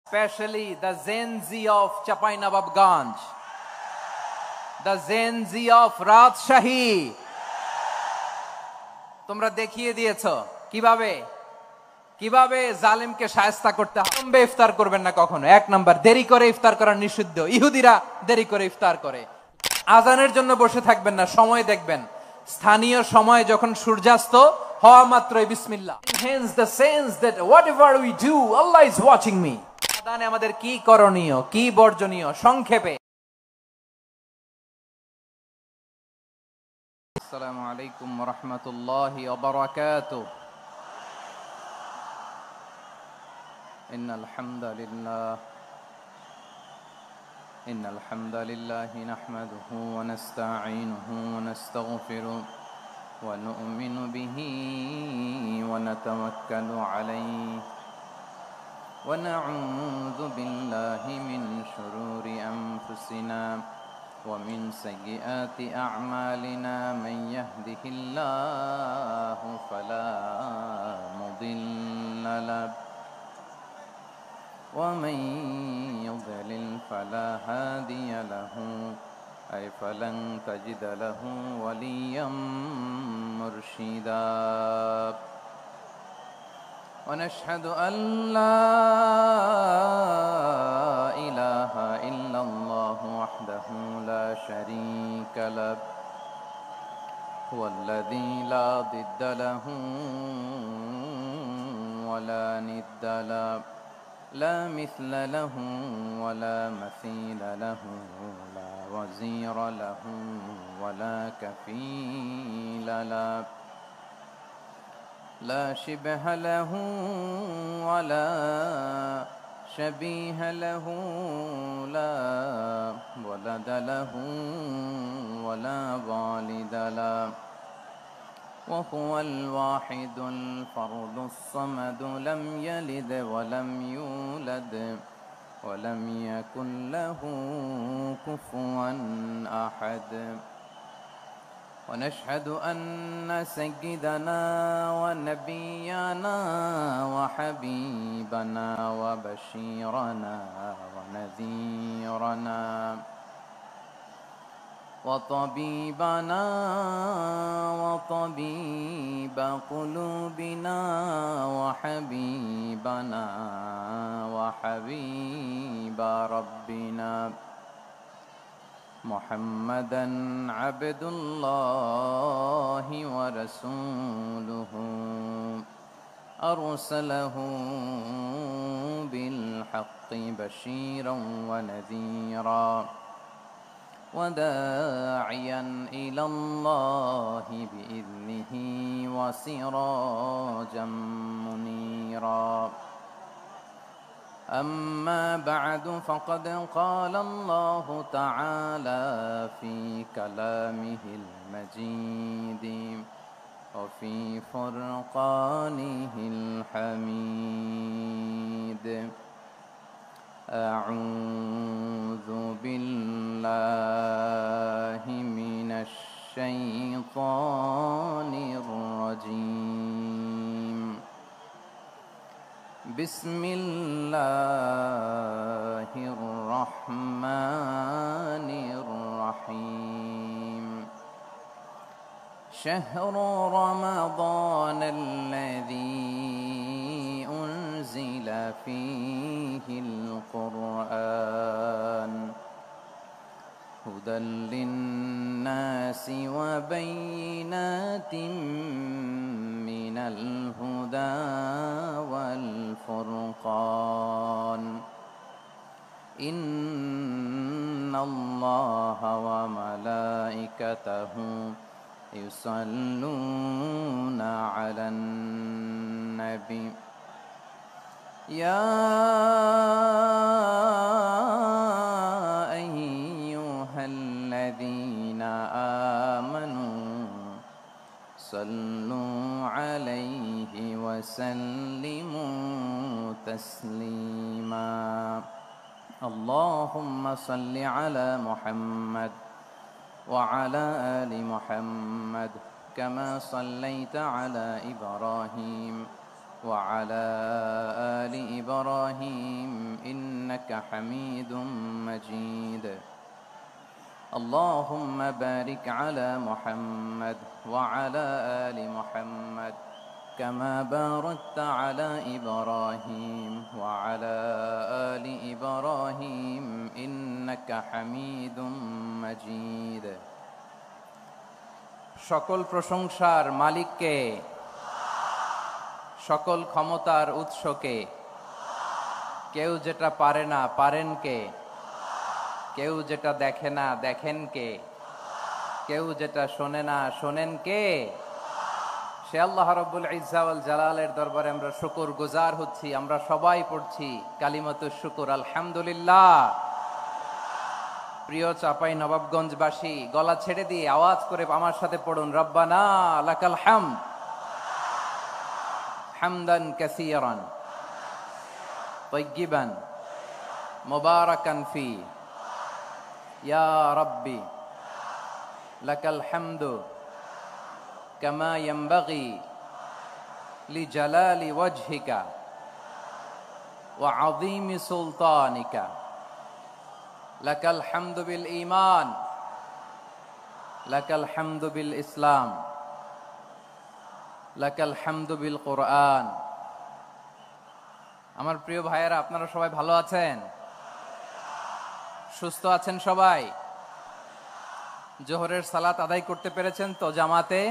Especially the Gen Z of Chapainababganj, the Gen Z of Rajshahi. তোমরা দেখিয়ে দিয়েছো কিভাবে জালেমকে শায়েস্তা করতে হয়। ইফতার করবেন না কখনো। এক নাম্বার, দেরি করে ইফতার করা নিষিদ্ধ। ইহুদিরা দেরি করে ইফতার করে। আজানের জন্য বসে থাকবেন না, সময় দেখবেন। স্থানীয় সময় যখন সূর্যাস্ত হওয়া মাত্রই বিসমিল্লাহ। Hence the sense that whatever we do, Allah is watching me. আযানে আমাদের কি করণীয়, কি বর্জনীয়, সংক্ষেপে। আসসালামু আলাইকুম ওয়া রাহমাতুল্লাহি ওয়া বারাকাতুহু। ইন্নাল হামদালিল্লাহি নাহমাদুহু ওয়া নাস্তাঈনুহু ওয়া নাস্তাগফিরুহ ওয়া নু'মিনু বিহি ওয়া নাতাওয়াক্কালু আলাইহি ওয়া না'উযু বিল্লাহি মিন শুরুরি আনফুসিনা ওয়া মিন সাইয়্যাতি আ'মালিনা মান ইয়াহদিহিল্লাহু ফালা মুদিল্লা লাহু ওয়া মান ইউদ্লিল ফালা হাদিয়া লাহু আই ফালান তাজিদা লাহু ওয়ালিয়াম মুরশিদা। ونشهد أن لا إله إلا الله وحده لا شريك له هو الذي لا ضد له ولا ند له لا مثل له ولا مثيل له لا وزير له ولا كفيل له لا شبه له ولا شبيه له لا ولد له ولا والد له وهو الواحد الفرد الصمد لم يلد ولم يولد ولم يكن له كفوا أحد. ونشهد أن سيدنا ونبينا وحبيبنا وبشيرنا ونذيرنا وطبيبنا وطبيب قلوبنا وحبيبنا وحبيب ربنا محمدًا عبد الله ورسوله أرسله بالحق بشيرًا ونذيرًا وداعيًا إلى الله بإذنه وسراجًا منيرًا. أما بعد فقد قال الله تعالى في كلامه المجيد وفي فرقانه الحميد أعوذ بالله من الشيطان الرجيم بسم الله الرحمن الرحيم شهر رمضان الذي أنزل فيه القرآن هدى للناس وبينات من الهدى والفرقان إن الله وملائكته يصلون على النبي يا أيها الذين آمنوا صلوا عليه وسلموا تسليما. اللهم صل على محمد وعلى آل محمد كما صليت على إبراهيم وعلى آل إبراهيم إنك إنك حميد مجيد اللهم بارك على محمد وعلى آل محمد كما باركت على إبراهيم وعلى آل إبراهيم إنك حميد مجيد সকল প্রশংসার মালিককে, সকল ক্ষমতার উৎসকে। কেউ যেটা পারে না পারেন কে, কেউ যেটা দেখে না দেখেন কে, কেউ যেটা শোনে না শোনেন কে? সে আল্লাহ রাব্বুল ইজ্জা ওয়াল জালালের দরবারে আমরা শুকর গুজার হচ্ছি। আমরা সবাই পড়ছি কালিমাতুশ শুকর আলহামদুলিল্লাহ। প্রিয় চাপাই নবাবগঞ্জবাসী, গলা ছেড়ে দিয়ে আওয়াজ করে আমার সাথে পড়ুন, রব্বানা লাকাল হামদ হামদান কাসীরান তাইয়্যিবান মুবারাকান ফি ইয়া রাব্বি লাকাল হামদু কামা ইয়ানবাগি লিজালালি ওয়াজহিকা ওয়া আযীমি সুলতানিকা লাকাল হামদু বিল ঈমান লাকাল হামদু বিল ইসলাম লাকাল হামদু বিল কোরআন। আমার প্রিয় ভাইয়েরা, আপনারা সবাই ভালো আছেন? সুস্থ আছেন সবাই? জোহরের সালাত আদায় করতে পেরেছেন তো জামাতে?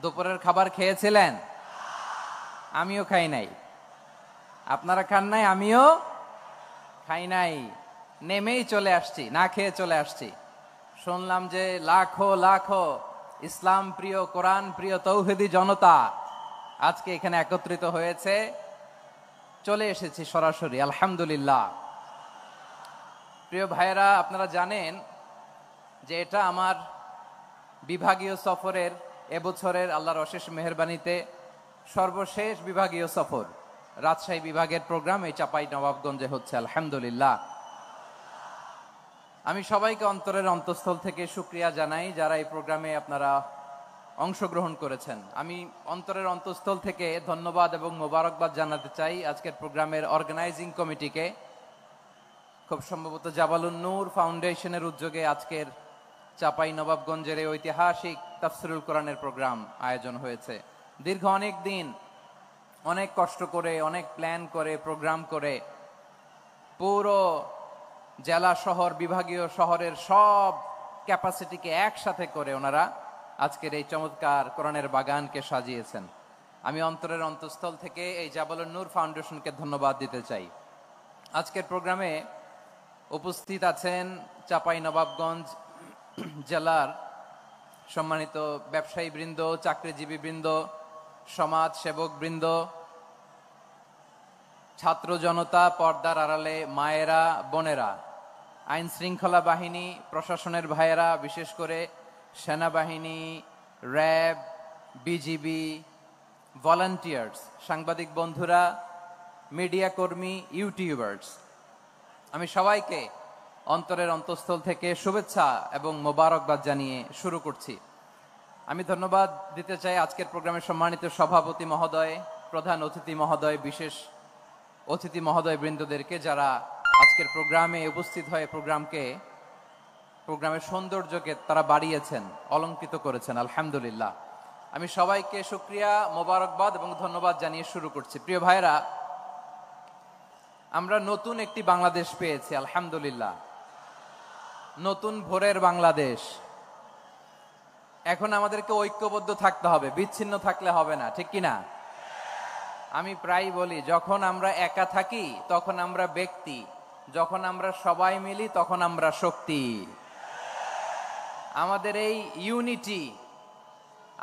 দুপুরের খাবার খেয়েছিলেন? আমিও খাই নাই। আপনারা খান নাই, আমিও খাই নাই। নেমেই চলে আসছি, না খেয়ে চলে আসছি। শুনলাম যে লাখো লাখো ইসলাম প্রিয়, কোরআন প্রিয় তৌহিদি জনতা আজকে এখানে একত্রিত হয়েছে। চলে এসেছি সরাসরি, আলহামদুলিল্লাহ। প্রিয় ভাইয়েরা, আপনারা জানেন যে এটা আমার বিভাগীয় সফরের, এবছরের আল্লাহর অশেষ মেহেরবানিতে সর্বশেষ বিভাগীয় সফর। রাজশাহী বিভাগের প্রোগ্রাম এই চাপাই নবাবগঞ্জে হচ্ছে, আলহামদুলিল্লাহ। আমি সবাইকে অন্তরের অন্তঃস্থল থেকে শুকরিয়া জানাই যারা এই প্রোগ্রামে আপনারা অংশগ্রহণ করেছেন। আমি অন্তরের অন্তঃস্থল থেকে ধন্যবাদ এবং মোবারকবাদ জানাতে চাই আজকের প্রোগ্রামের অর্গানাইজিং কমিটিকে। খুব সম্ভবত জাবালুন নূর ফাউন্ডেশনের উদ্যোগে আজকের চাপাই নবাবগঞ্জের এই ঐতিহাসিক তাফসিরুল কোরআনের প্রোগ্রাম আয়োজন হয়েছে। দীর্ঘ অনেক দিন, অনেক কষ্ট করে, অনেক প্ল্যান করে, প্রোগ্রাম করে পুরো জেলা শহর, বিভাগীয় শহরের সব ক্যাপাসিটিকে একসাথে করে ওনারা আজকের এই চমৎকার কোরআনের বাগানকে সাজিয়েছেন। আমি অন্তরের অন্তঃস্থল থেকে এই জাবালুন নূর ফাউন্ডেশনকে ধন্যবাদ দিতে চাই। আজকের প্রোগ্রামে উপস্থিত আছেন চাপাই নবাবগঞ্জ জেলার সম্মানিত ব্যবসায়ী বৃন্দ, চাকরিজীবী বৃন্দ, সমাজ সেবক বৃন্দ, ছাত্র জনতা, পর্দার আড়ালে মায়েরা, বোনেরা, আইন শৃঙ্খলা বাহিনী, প্রশাসনের ভাইয়েরা, বিশেষ করে সেনাবাহিনী, র্যাব, বিজিবি, ভলান্টিয়ার্স, সাংবাদিক বন্ধুরা, মিডিয়া কর্মী, ইউটিউবার্স, আমি সবাইকে অন্তরের অন্তঃস্থল থেকে শুভেচ্ছা এবং মোবারকবাদ জানিয়ে শুরু করছি। আমি ধন্যবাদ দিতে চাই আজকের প্রোগ্রামের সম্মানিত সভাপতি মহোদয়, প্রধান অতিথি মহোদয়, বিশেষ অতিথি মহোদয় বৃন্দদেরকে যারা আজকের প্রোগ্রামে উপস্থিত হয়ে প্রোগ্রামের সৌন্দর্যকে তারা বাড়িয়েছেন, অলঙ্কৃত করেছেন, আলহামদুলিল্লাহ। আমি সবাইকে শুকরিয়া, মোবারকবাদ এবং ধন্যবাদ জানিয়ে শুরু করছি। প্রিয় ভাইরা, আমরা নতুন একটি বাংলাদেশ পেয়েছি, আলহামদুলিল্লাহ। নতুন ভোরের বাংলাদেশ। এখন আমাদেরকে ঐক্যবদ্ধ থাকতে হবে, বিচ্ছিন্ন থাকলে হবে না, ঠিক কিনা? আমি প্রায় বলি, যখন আমরা একা থাকি তখন আমরা ব্যক্তি, যখন আমরা সবাই মিলি তখন আমরা শক্তি। আমাদের এই ইউনিটি,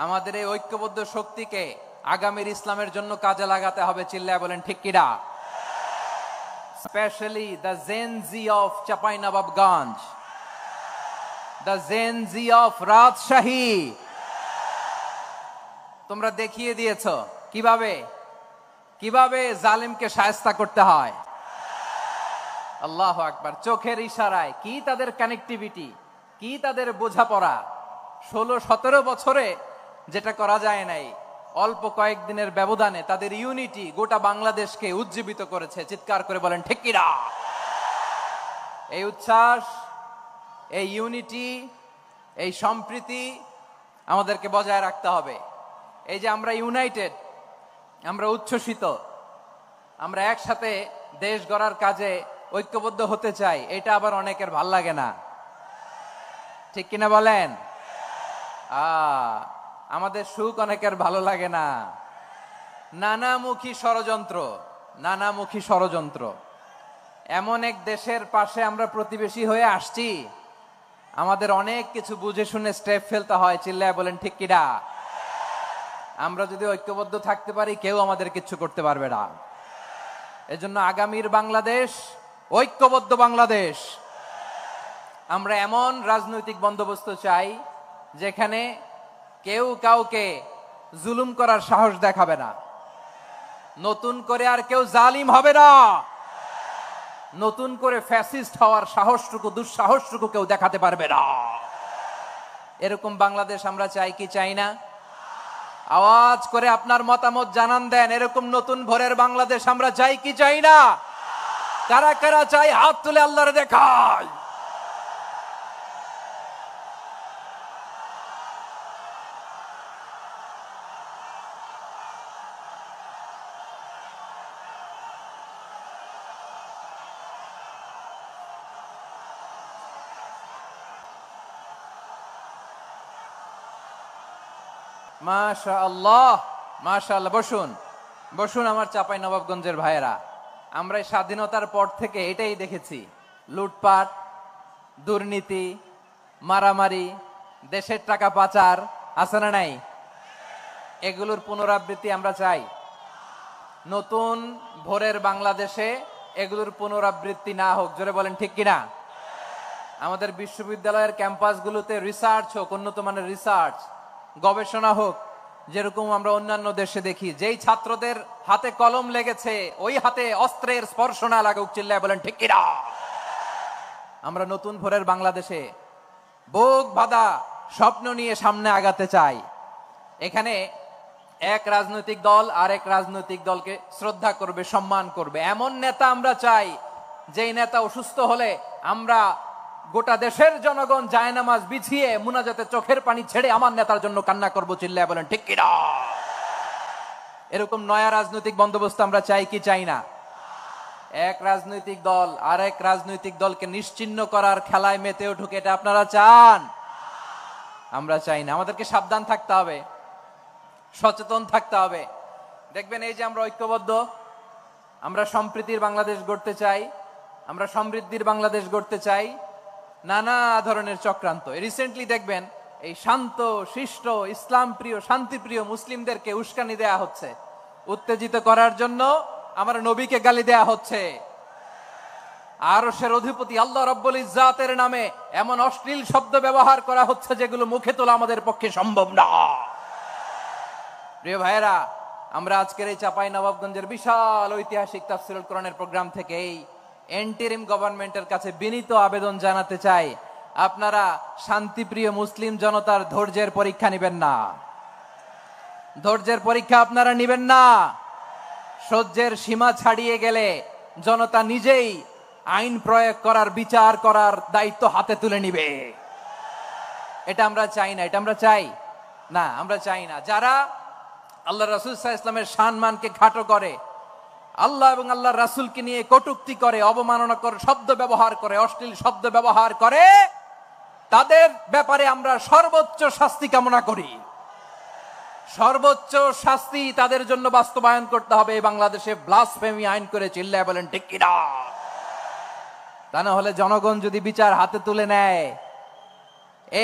আমাদের এই ঐক্যবদ্ধ শক্তিকে আগামীর ইসলামের জন্য কাজে লাগাতে হবে। চিল্লায় বলেন ঠিক কিনা? Specially the gen Z of Chapainawabganj, the gen Z of Rajshahi. তোমরা দেখিয়ে দিয়েছ কিভাবে জালিমকে শায়েস্তা করতে হয়। আল্লাহু আকবার। চোখের ইশারায় কি তাদের কানেক্টিভিটি, কি তাদের বোঝাপড়া। 16-17 বছরে যেটা করা যায় নাই অল্প কয়েকদিনের ব্যবধানে তাদের ইউনিটি গোটা বাংলাদেশকে উজ্জীবিত করেছে। চিৎকার করে বলেন ঠিক কিনা? এই উচ্ছ্বাস, এই ইউনিটি, এই সম্প্রীতি আমাদেরকে বজায় রাখতে হবে। এই যে আমরা ইউনাইটেড, আমরা উচ্ছ্বসিত, আমরা একসাথে দেশ গড়ার কাজে ঐক্যবদ্ধ হতে চাই, এটা আবার অনেকের ভাল লাগে না। ঠিক কিনা বলেন? আমাদের সুখ অনেকের ভালো লাগে না। নানামুখী ষড়যন্ত্র, নানামুখী ষড়যন্ত্র। এমন এক দেশের পাশে আমরা প্রতিবেশী হয়ে আসছি, আমাদের অনেক কিছু বুঝে শুনে স্টেপ ফেলতে হয়। চিল্লায় বলেন ঠিক কিনা? আমরা যদি ঐক্যবদ্ধ থাকতে পারি, কেউ আমাদের কিচ্ছু করতে পারবে না। এজন্য আগামীর বাংলাদেশ ঐক্যবদ্ধ বাংলাদেশ। আমরা এমন রাজনৈতিক বন্দোবস্ত চাই যেখানে কেউ কাউকে জুলুম করার সাহস দেখাবে না। নতুন করে আর কেউ জালিম হবে না। নতুন করে ফ্যাসিস্ট হওয়ার সাহসটুকু, দুঃসাহসটুকু কেউ দেখাতে পারবে না। এরকম বাংলাদেশ আমরা চাই কি চাই না? আওয়াজ করে আপনার মতামত জানান দেন। এরকম নতুন ভোরের বাংলাদেশ আমরা চাই কি চাই না? কারা কারা চাই হাত তুলে আল্লাহরে দেখায়। মাশাআল্লাহ, মাশাআল্লাহ। বসুন, বসুন আমার চাঁপাই নবাবগঞ্জের ভাইয়েরা। আমরা এই স্বাধীনতার পর থেকে এটাই দেখেছি, লুটপাট, দুর্নীতি, মারামারি, দেশের টাকা পাচার, আছে না নাই? এগুলোর পুনরাবৃত্তি আমরা চাই। নতুন ভোরের বাংলাদেশে এগুলোর পুনরাবৃত্তি না হোক। জোরে বলেন ঠিক কিনা? আমাদের বিশ্ববিদ্যালয়ের ক্যাম্পাসগুলোতে রিসার্চ হোক, উন্নত মানের রিসার্চ, গবেষণা হোক, যেরকম আমরা অন্যান্য দেশে দেখি। যেই ছাত্রদের হাতে কলম লেগেছে, ওই হাতে অস্ত্রের স্পর্শ না লাগুক। চিল্লায় বলেন ঠিক কিনা? আমরা নতুন ভোরের বাংলাদেশে বুক বাঁধা স্বপ্ন নিয়ে সামনে আগাতে চাই। এখানে এক রাজনৈতিক দল আর এক রাজনৈতিক দলকে শ্রদ্ধা করবে, সম্মান করবে, এমন নেতা আমরা চাই যেই নেতা অসুস্থ হলে আমরা গোটা দেশের জনগণ জায়নামাজ বিছিয়ে মুনাজাতে চোখের পানি ছেড়ে আমার নেতার জন্য কান্না করবো। চিল্লায় বলেন ঠিক কিনা? এরকম নয়া রাজনৈতিক বন্দোবস্ত আমরা চাই কি চাই না? এক রাজনৈতিক দল আর এক রাজনৈতিক দলকে নিশ্চিহ্ন করার খেলায় মেতে উঠুক, এটা আপনারা চান? আমরা চাই না। আমাদেরকে সাবধান থাকতে হবে, সচেতন থাকতে হবে। দেখবেন এই যে আমরা ঐক্যবদ্ধ, আমরা সম্প্রীতির বাংলাদেশ গড়তে চাই, আমরা সমৃদ্ধির বাংলাদেশ গড়তে চাই। নানা ধরনের চক্রান্ত, রিসেন্টলি দেখবেন এই শান্ত শিষ্ট ইসলাম প্রিয় শান্তিপ্রিয় মুসলিমদেরকে উস্কানি দেয়া হচ্ছে, উত্তেজিত করার জন্য আমার নবীকে গালি দেয়া হচ্ছে। আরশের অধিপতি আল্লাহ রাব্বুল ইজ্জাতের নামে এমন অশ্লীল শব্দ ব্যবহার করা হচ্ছে যেগুলো মুখে তোলা আমাদের পক্ষে সম্ভব না। প্রিয় ভাইয়েরা, আমরা আজকের এই চাঁপাই নবাবগঞ্জের বিশাল ঐতিহাসিক তাফসীরুল কোরআনের প্রোগ্রাম থেকে এই এন্টিরিম গভর্নমেন্টের কাছে বিনীত আবেদন জানাতে চাই, আপনারা শান্তিপ্রিয় মুসলিম জনতার ধৈর্যের পরীক্ষা নেবেন না। ধৈর্যের পরীক্ষা আপনারা নেবেন না। সহ্যের সীমা ছাড়িয়ে গেলে জনতা নিজেই আইন প্রয়োগ করার, বিচার করার দায়িত্ব হাতে তুলে নিবে। এটা আমরা চাই না। এটা আমরা চাই না, আমরা চাই না। যারা আল্লাহ রাসূল সাল্লাল্লাহু আলাইহি ওয়াসাল্লামের সম্মানকে খাটো করে, আল্লাহ এবং আল্লাহর রাসূলকে নিয়ে কটূক্তি করে, অবমাননাকর শব্দ ব্যবহার করে, অশ্লীল শব্দ ব্যবহার করে, তাদের ব্যাপারে আমরা সর্বোচ্চ শাস্তি কামনা করি। সর্বোচ্চ শাস্তি তাদের জন্য বাস্তবায়ন করতে হবে। বাংলাদেশে ব্লাসফেমি আইন করে। চিল্লায় বলেন ঠিক কিনা? তা না হলে জনগণ যদি বিচার হাতে তুলে নেয়,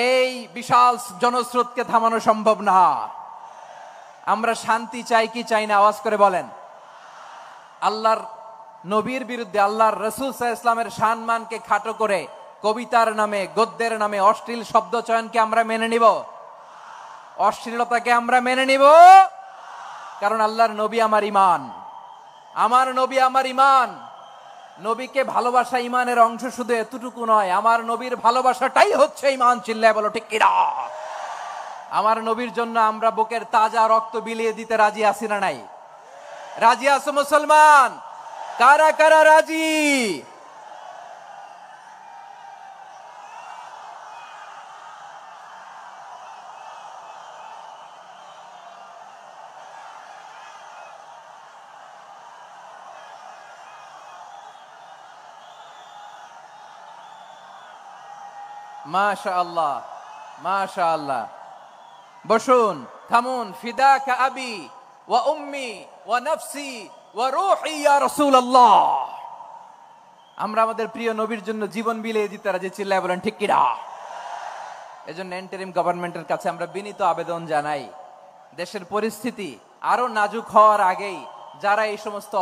এই বিশাল জনস্রোতকে থামানো সম্ভব না। আমরা শান্তি চাই কি চাই না? আওয়াজ করে বলেন। আল্লাহর নবীর বিরুদ্ধে, আল্লাহর রাসূল সাল্লাল্লাহু আলাইহি ওয়াসাল্লামের সম্মানকে খাটো করে কবিতার নামে, গদ্যের নামে অশ্লীল শব্দ চয়নকে আমরা মেনে নিব? অশ্লীলতাকে আমরা মেনে নিব? কারণ আল্লাহর নবী আমার ঈমান, আমার নবী আমার ঈমান। নবীকে ভালোবাসা ঈমানের অংশ শুধু এতটুকু নয়, আমার নবীর ভালোবাসাটাই হচ্ছে ঈমান। চিল্লায় বলো ঠিক কিনা? আমার নবীর জন্য আমরা বুকের তাজা রক্ত বিলিয়ে দিতে রাজি আছি না নাই? রাজি আছো মুসলমান? কারা কারা রাজি? মাশাআল্লাহ, মাশাআল্লাহ। বসুন, থামুন। ফিদাকা আবি ওয়া উম্মি ওয়া নাফসি ওয়া রূহি ইয়া রাসূলুল্লাহ। আমরা আমাদের প্রিয় নবীর জন্য জীবন বিলিয়ে দিতে রাজি। চিল্লায় বলেন ঠিক কিনা? এজন্য ইন্টারিম গভর্নমেন্টের কাছে আমরা বিনীত আবেদন জানাই, দেশের পরিস্থিতি আরো নাজুক হওয়ার আগেই যারা এই সমস্ত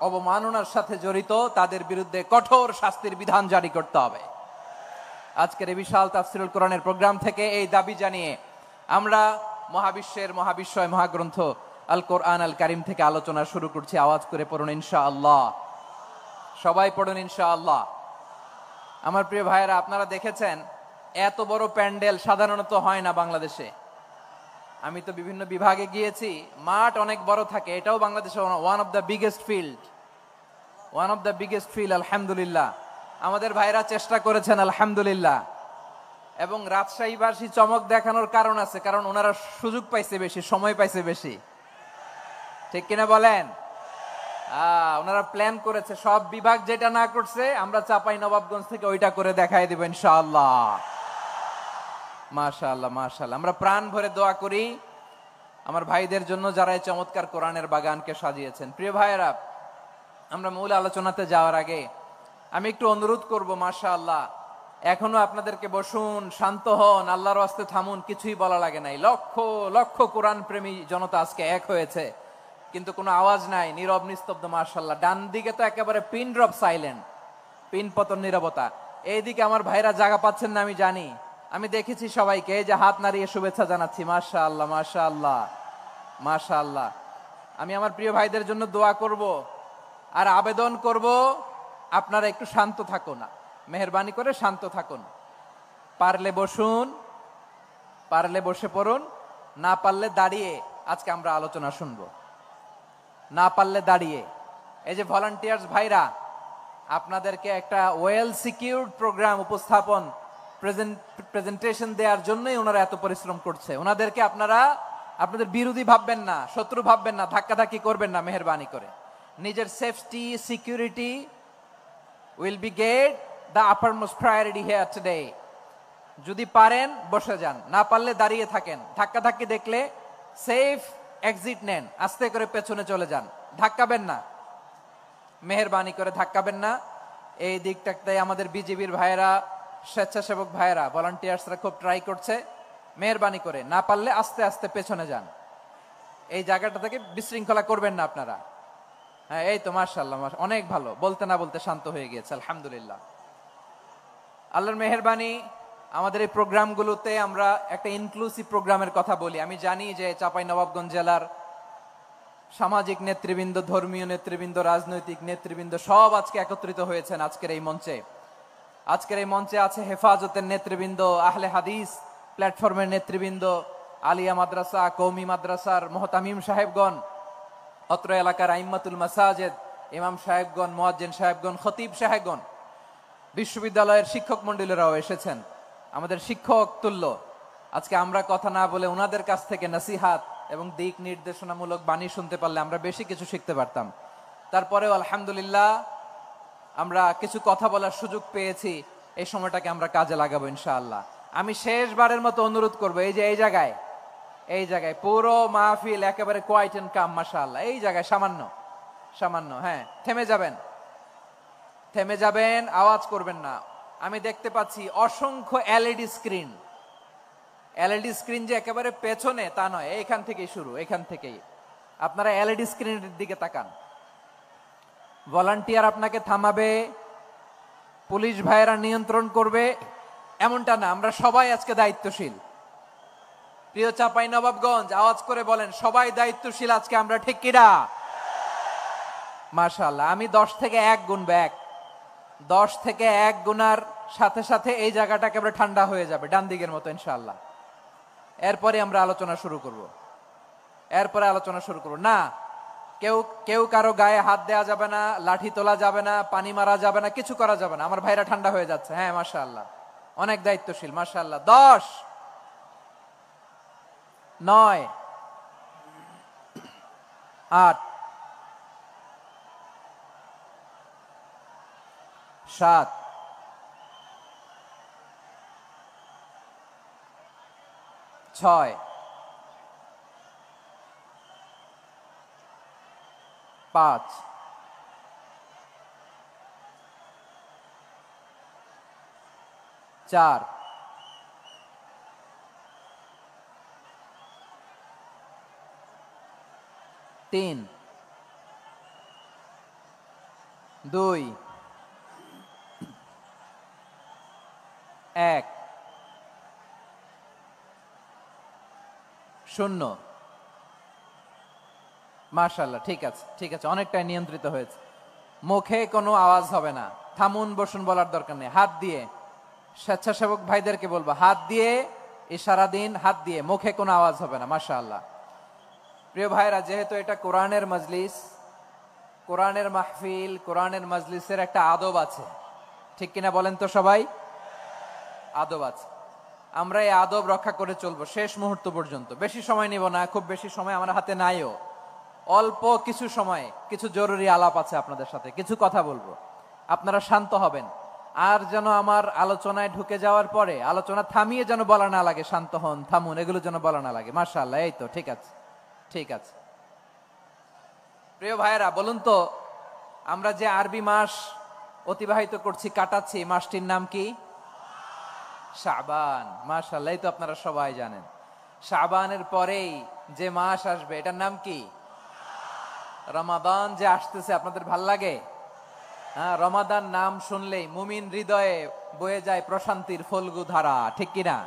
অবমাননার সাথে জড়িত তাদের বিরুদ্ধে কঠোর শাস্তির বিধান জারি করতে হবে। আজকের এই বিশাল তাফসীরুল কোরআনের প্রোগ্রাম থেকে এই দাবি জানিয়ে আমরা মহাবিশ্বের মহাবিশ্বয় মহাগ্রন্থ আল কোরআন আল কারিম থেকে আলোচনা শুরু করছি। আওয়াজ করে পড়ুন ইনশাআল্লাহ। সবাই পড়ুন ইনশাআল্লাহ। আমার প্রিয় ভাইয়েরা, আপনারা দেখেছেন এত বড় প্যান্ডেল সাধারণত হয় না বাংলাদেশে। আমি তো বিভিন্ন বিভাগে গিয়েছি, মাঠ অনেক বড় থাকে। এটাও বাংলাদেশে one of the biggest field. আলহামদুলিল্লাহ, আমাদের ভাইরা চেষ্টা করেছেন আলহামদুলিল্লাহ। এবং রাজশাহীবাসী চমক দেখানোর কারণ আছে, কারণ ওনারা সুযোগ পাইছে বেশি, সময় পাইছে বেশি। ঠিক কিনা বলেন? ওনারা প্ল্যান করেছে, সব বিভাগ যেটা না করছে আমরা চাপাই নবাবগঞ্জ থেকে ওইটা করে দেখাই দেব ইনশাআল্লাহ। মাশাআল্লাহ, মাশাআল্লাহ। আমরা প্রাণ ভরে দোয়া করি আমার ভাইদের জন্য যারা এই চমৎকার কোরআনের বাগানকে সাজিয়েছেন। প্রিয় ভাইয়েরা, আমরা মূল আলোচনাতে যাওয়ার আগে আমি একটু অনুরোধ করব, মাশাআল্লাহ, এখনো আপনাদেরকে বসুন, শান্ত হন, আল্লাহর ওয়াস্তে থামুন, কিছুই বলা লাগে নাই। লক্ষ লক্ষ কোরআন প্রেমী জনতা আজকে এক হয়েছে, কিন্তু কোনো আওয়াজ নাই, নীরব নিস্তব্ধ। মাশাআল্লাহ, ডান দিকে তো একেবারে পিন ড্রপ সাইলেন্ট, পিন পতন নীরবতা। এইদিকে আমার ভাইরা জায়গা পাচ্ছেন না আমি জানি, আমি দেখেছি সবাইকে, এই যে হাত নাড়িয়ে শুভেচ্ছা জানাচ্ছি। মাশাআল্লাহ, মাশাআল্লাহ, মাশাআল্লাহ। আমি আমার প্রিয় ভাইদের জন্য দোয়া করব আর আবেদন করব, আপনারা একটু শান্ত থাকুন, মেহেরবানি করে শান্ত থাকুন। পারলে বসুন, পারলে বসে পড়ুন, না পারলে দাঁড়িয়ে আজকে আমরা আলোচনা শুনবো। না পারলে দাঁড়িয়ে। এই যে ভলান্টিয়ার্স ভাইরা, আপনাদেরকে একটা ওয়েল সিকিউরড প্রোগ্রাম উপস্থাপন প্রেজেন্টেশন দেওয়ার জন্যই ওনারা এত পরিশ্রম করছে। ওনাদেরকে আপনারা আপনাদের বিরোধী ভাববেন না, শত্রু ভাববেন না, ধাক্কাধাক্কি করবেন না, মেহেরবানি করে। নিজের safety, security will be get the uppermost priority here today. যদি পারেন বসে যান, না পারলে দাঁড়িয়ে থাকেন। ধাক্কাধাক্কি দেখলে সেফ এক্সিট নেন, আস্তে করে পেছনে চলে যান, ধাক্কাবেন না, মেহেরবানি করে ধাক্কাবেন না। এই দিকটাতে আমাদের বিজিবির ভাইয়েরা, স্বেচ্ছাসেবক ভাইয়েরা, ভলান্টিয়ার্সরা খুব ট্রাই করছে। মেহেরবানি করে না পারলে আস্তে আস্তে পেছনে যান। এই জায়গাটা থেকে বিশৃঙ্খলা করবেন না আপনারা। হ্যাঁ, এই তো মাশাআল্লাহ, অনেক ভালো। বলতে না বলতে শান্ত হয়ে গিয়েছে, আলহামদুলিল্লাহ। আল্লাহর মেহেরবানি, আমাদের এই প্রোগ্রামগুলোতে আমরা একটা ইনক্লুসিভ প্রোগ্রামের কথা বলি। আমি জানি যে চাঁপাইনবাবগঞ্জ জেলার সামাজিক নেতৃবৃন্দ, ধর্মীয় নেতৃবৃন্দ, রাজনৈতিক নেতৃবৃন্দ সব আজকে একত্রিত হয়েছেন আজকের এই মঞ্চে। আজকের এই মঞ্চে আছে হেফাজতের নেতৃবৃন্দ, আহলে হাদিস প্ল্যাটফর্মের নেতৃবৃন্দ, আলিয়া মাদ্রাসা, কওমি মাদ্রাসার মুহতামিম সাহেবগণ, অত্র এলাকার আইম্মাতুল মাসাজিদ, ইমাম সাহেবগণ, মুয়াজ্জিন সাহেবগণ, খতিব সাহেবগণ, বিশ্ববিদ্যালয়ের শিক্ষক মন্ডলীরাও এসেছেন, আমাদের শিক্ষক তুল্য। আজকে আমরা কথা না বলে ওনাদের কাছ থেকে নসিহাত এবং দিক নির্দেশনামূলক বাণী শুনতে পারলে আমরা বেশি কিছু শিখতে পারতাম। তারপরেও আলহামদুলিল্লাহ আমরা কিছু কথা বলার সুযোগ পেয়েছি। এই সময়টাকে আমরা কাজে লাগাবো ইনশাআল্লাহ। আমি শেষবারের মতো অনুরোধ করবো, এই যে এই জায়গায় পুরো মাহফিল একেবারে কোয়াইট এন্ড কাম, মাশাআল্লাহ। এই জায়গায় সামান্য, হ্যাঁ, থেমে যাবেন, আওয়াজ করবেন না। আমি দেখতে পাচ্ছি অসংখ্য এলইডি স্ক্রিন, যে একেবারে পেছনে তা নয়, এইখান থেকেই শুরু, এখান থেকেই আপনারা এলইডি স্ক্রিনের দিকে তাকান। ভলান্টিয়ার আপনাকে থামাবে, পুলিশ ভাইয়েরা নিয়ন্ত্রণ করবে, এমনটা না। আমরা সবাই আজকে দায়িত্বশীল। প্রিয় চাঁপাইনবাবগঞ্জ, আওয়াজ করে বলেন, সবাই দায়িত্বশীল আজকে আমরা, ঠিক কিনা? মাশাআল্লাহ। আমি 10 থেকে 1 গুনবো, 10 থেকে 1 গুনার সাথে সাথে এই জায়গাটা একেবারে ঠান্ডা হয়ে যাবে, ডান দিকের মতো ইনশাআল্লাহ। এরপরে আমরা আলোচনা শুরু করব না, কেউ কেউ কারো গায়ে হাত দেওয়া যাবে না, লাঠি তোলা যাবে না, পানি মারা যাবে না, কিছু করা যাবে না। আমার ভাইরা ঠান্ডা হয়ে যাচ্ছে। হ্যাঁ, মাশাআল্লাহ, অনেক দায়িত্বশীল, মাশাআল্লাহ। 10, 9, 8, 7, 6, 5, 4, 3, 2, 1, 0। মাশাআল্লাহ, ঠিক আছে, অনেকটাই নিয়ন্ত্রিত হয়েছে। মুখে কোনো আওয়াজ হবে না। থামুন, বসুন বলার দরকার নেই। হাত দিয়ে, স্বেচ্ছাসেবক ভাইদেরকে বলবো, হাত দিয়ে ইশারা দিন, হাত দিয়ে, মুখে কোনো আওয়াজ হবে না। মাশাআল্লাহ। প্রিয় ভাইরা, যেহেতু এটা কোরআনের মজলিস, কোরআনের মাহফিল, কোরআনের মজলিসের একটা আদব আছে, ঠিক কিনা বলেন তো সবাই? আদব আছে। আমরা এই আদব রক্ষা করে চলবো শেষ মুহূর্ত পর্যন্ত। বেশি সময় নিব না, খুব বেশি সময় আমার হাতে নাইও। অল্প কিছু সময় কিছু জরুরি আলাপ আছে আপনাদের সাথে, কিছু কথা বলবো। আপনারা শান্ত হবেন। আর যেন আমার আলোচনায় ঢুকে যাওয়ার পরে আলোচনা থামিয়ে যেন বলা না লাগে, শান্ত হন, থামুন, এগুলো যেন বলা না লাগে। মাশাআল্লাহ, এই তো ঠিক আছে। প্রিয় ভাইয়েরা, বলুন তো, আমরা যে আরবি মাস অতিবাহিত করছি, কাটাচ্ছি, মাসটির নাম কি? শাবান। মাশাআল্লাহ, এই তো আপনারা সবাই জানেন। শাবানের পরেই যে মাস আসবে, এটার নাম কি? রমাদান। যে আসতেছে, আপনাদের ভাল লাগে? হ্যাঁ, রমাদান নাম শুনলেই মুমিন হৃদয়ে বয়ে যায় প্রশান্তির ফল্গু ধারা, ঠিক কিনা?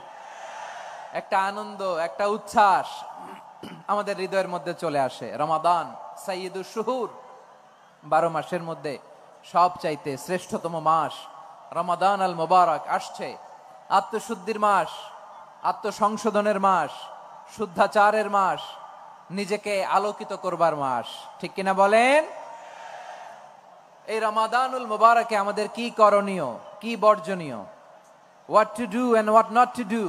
একটা আনন্দ, একটা উচ্ছ্বাস আমাদের হৃদয়ের মধ্যে চলে আসে। রমাদান সাইয়্যিদুশ শুহুর, 12 মাসের মধ্যে সবচাইতে শ্রেষ্ঠতম মাস রমাদান আল মুবারক আসছে। আত্মশুদ্ধির মাস, আত্মসংশোধনের মাস, শুদ্ধাচারের মাস, নিজেকে আলোকিত করবার মাস, ঠিক কিনা বলেন? এই রমাদানুল মুবারকে আমাদের কি করণীয়, কি বর্জনীয়, what to do and what not to do,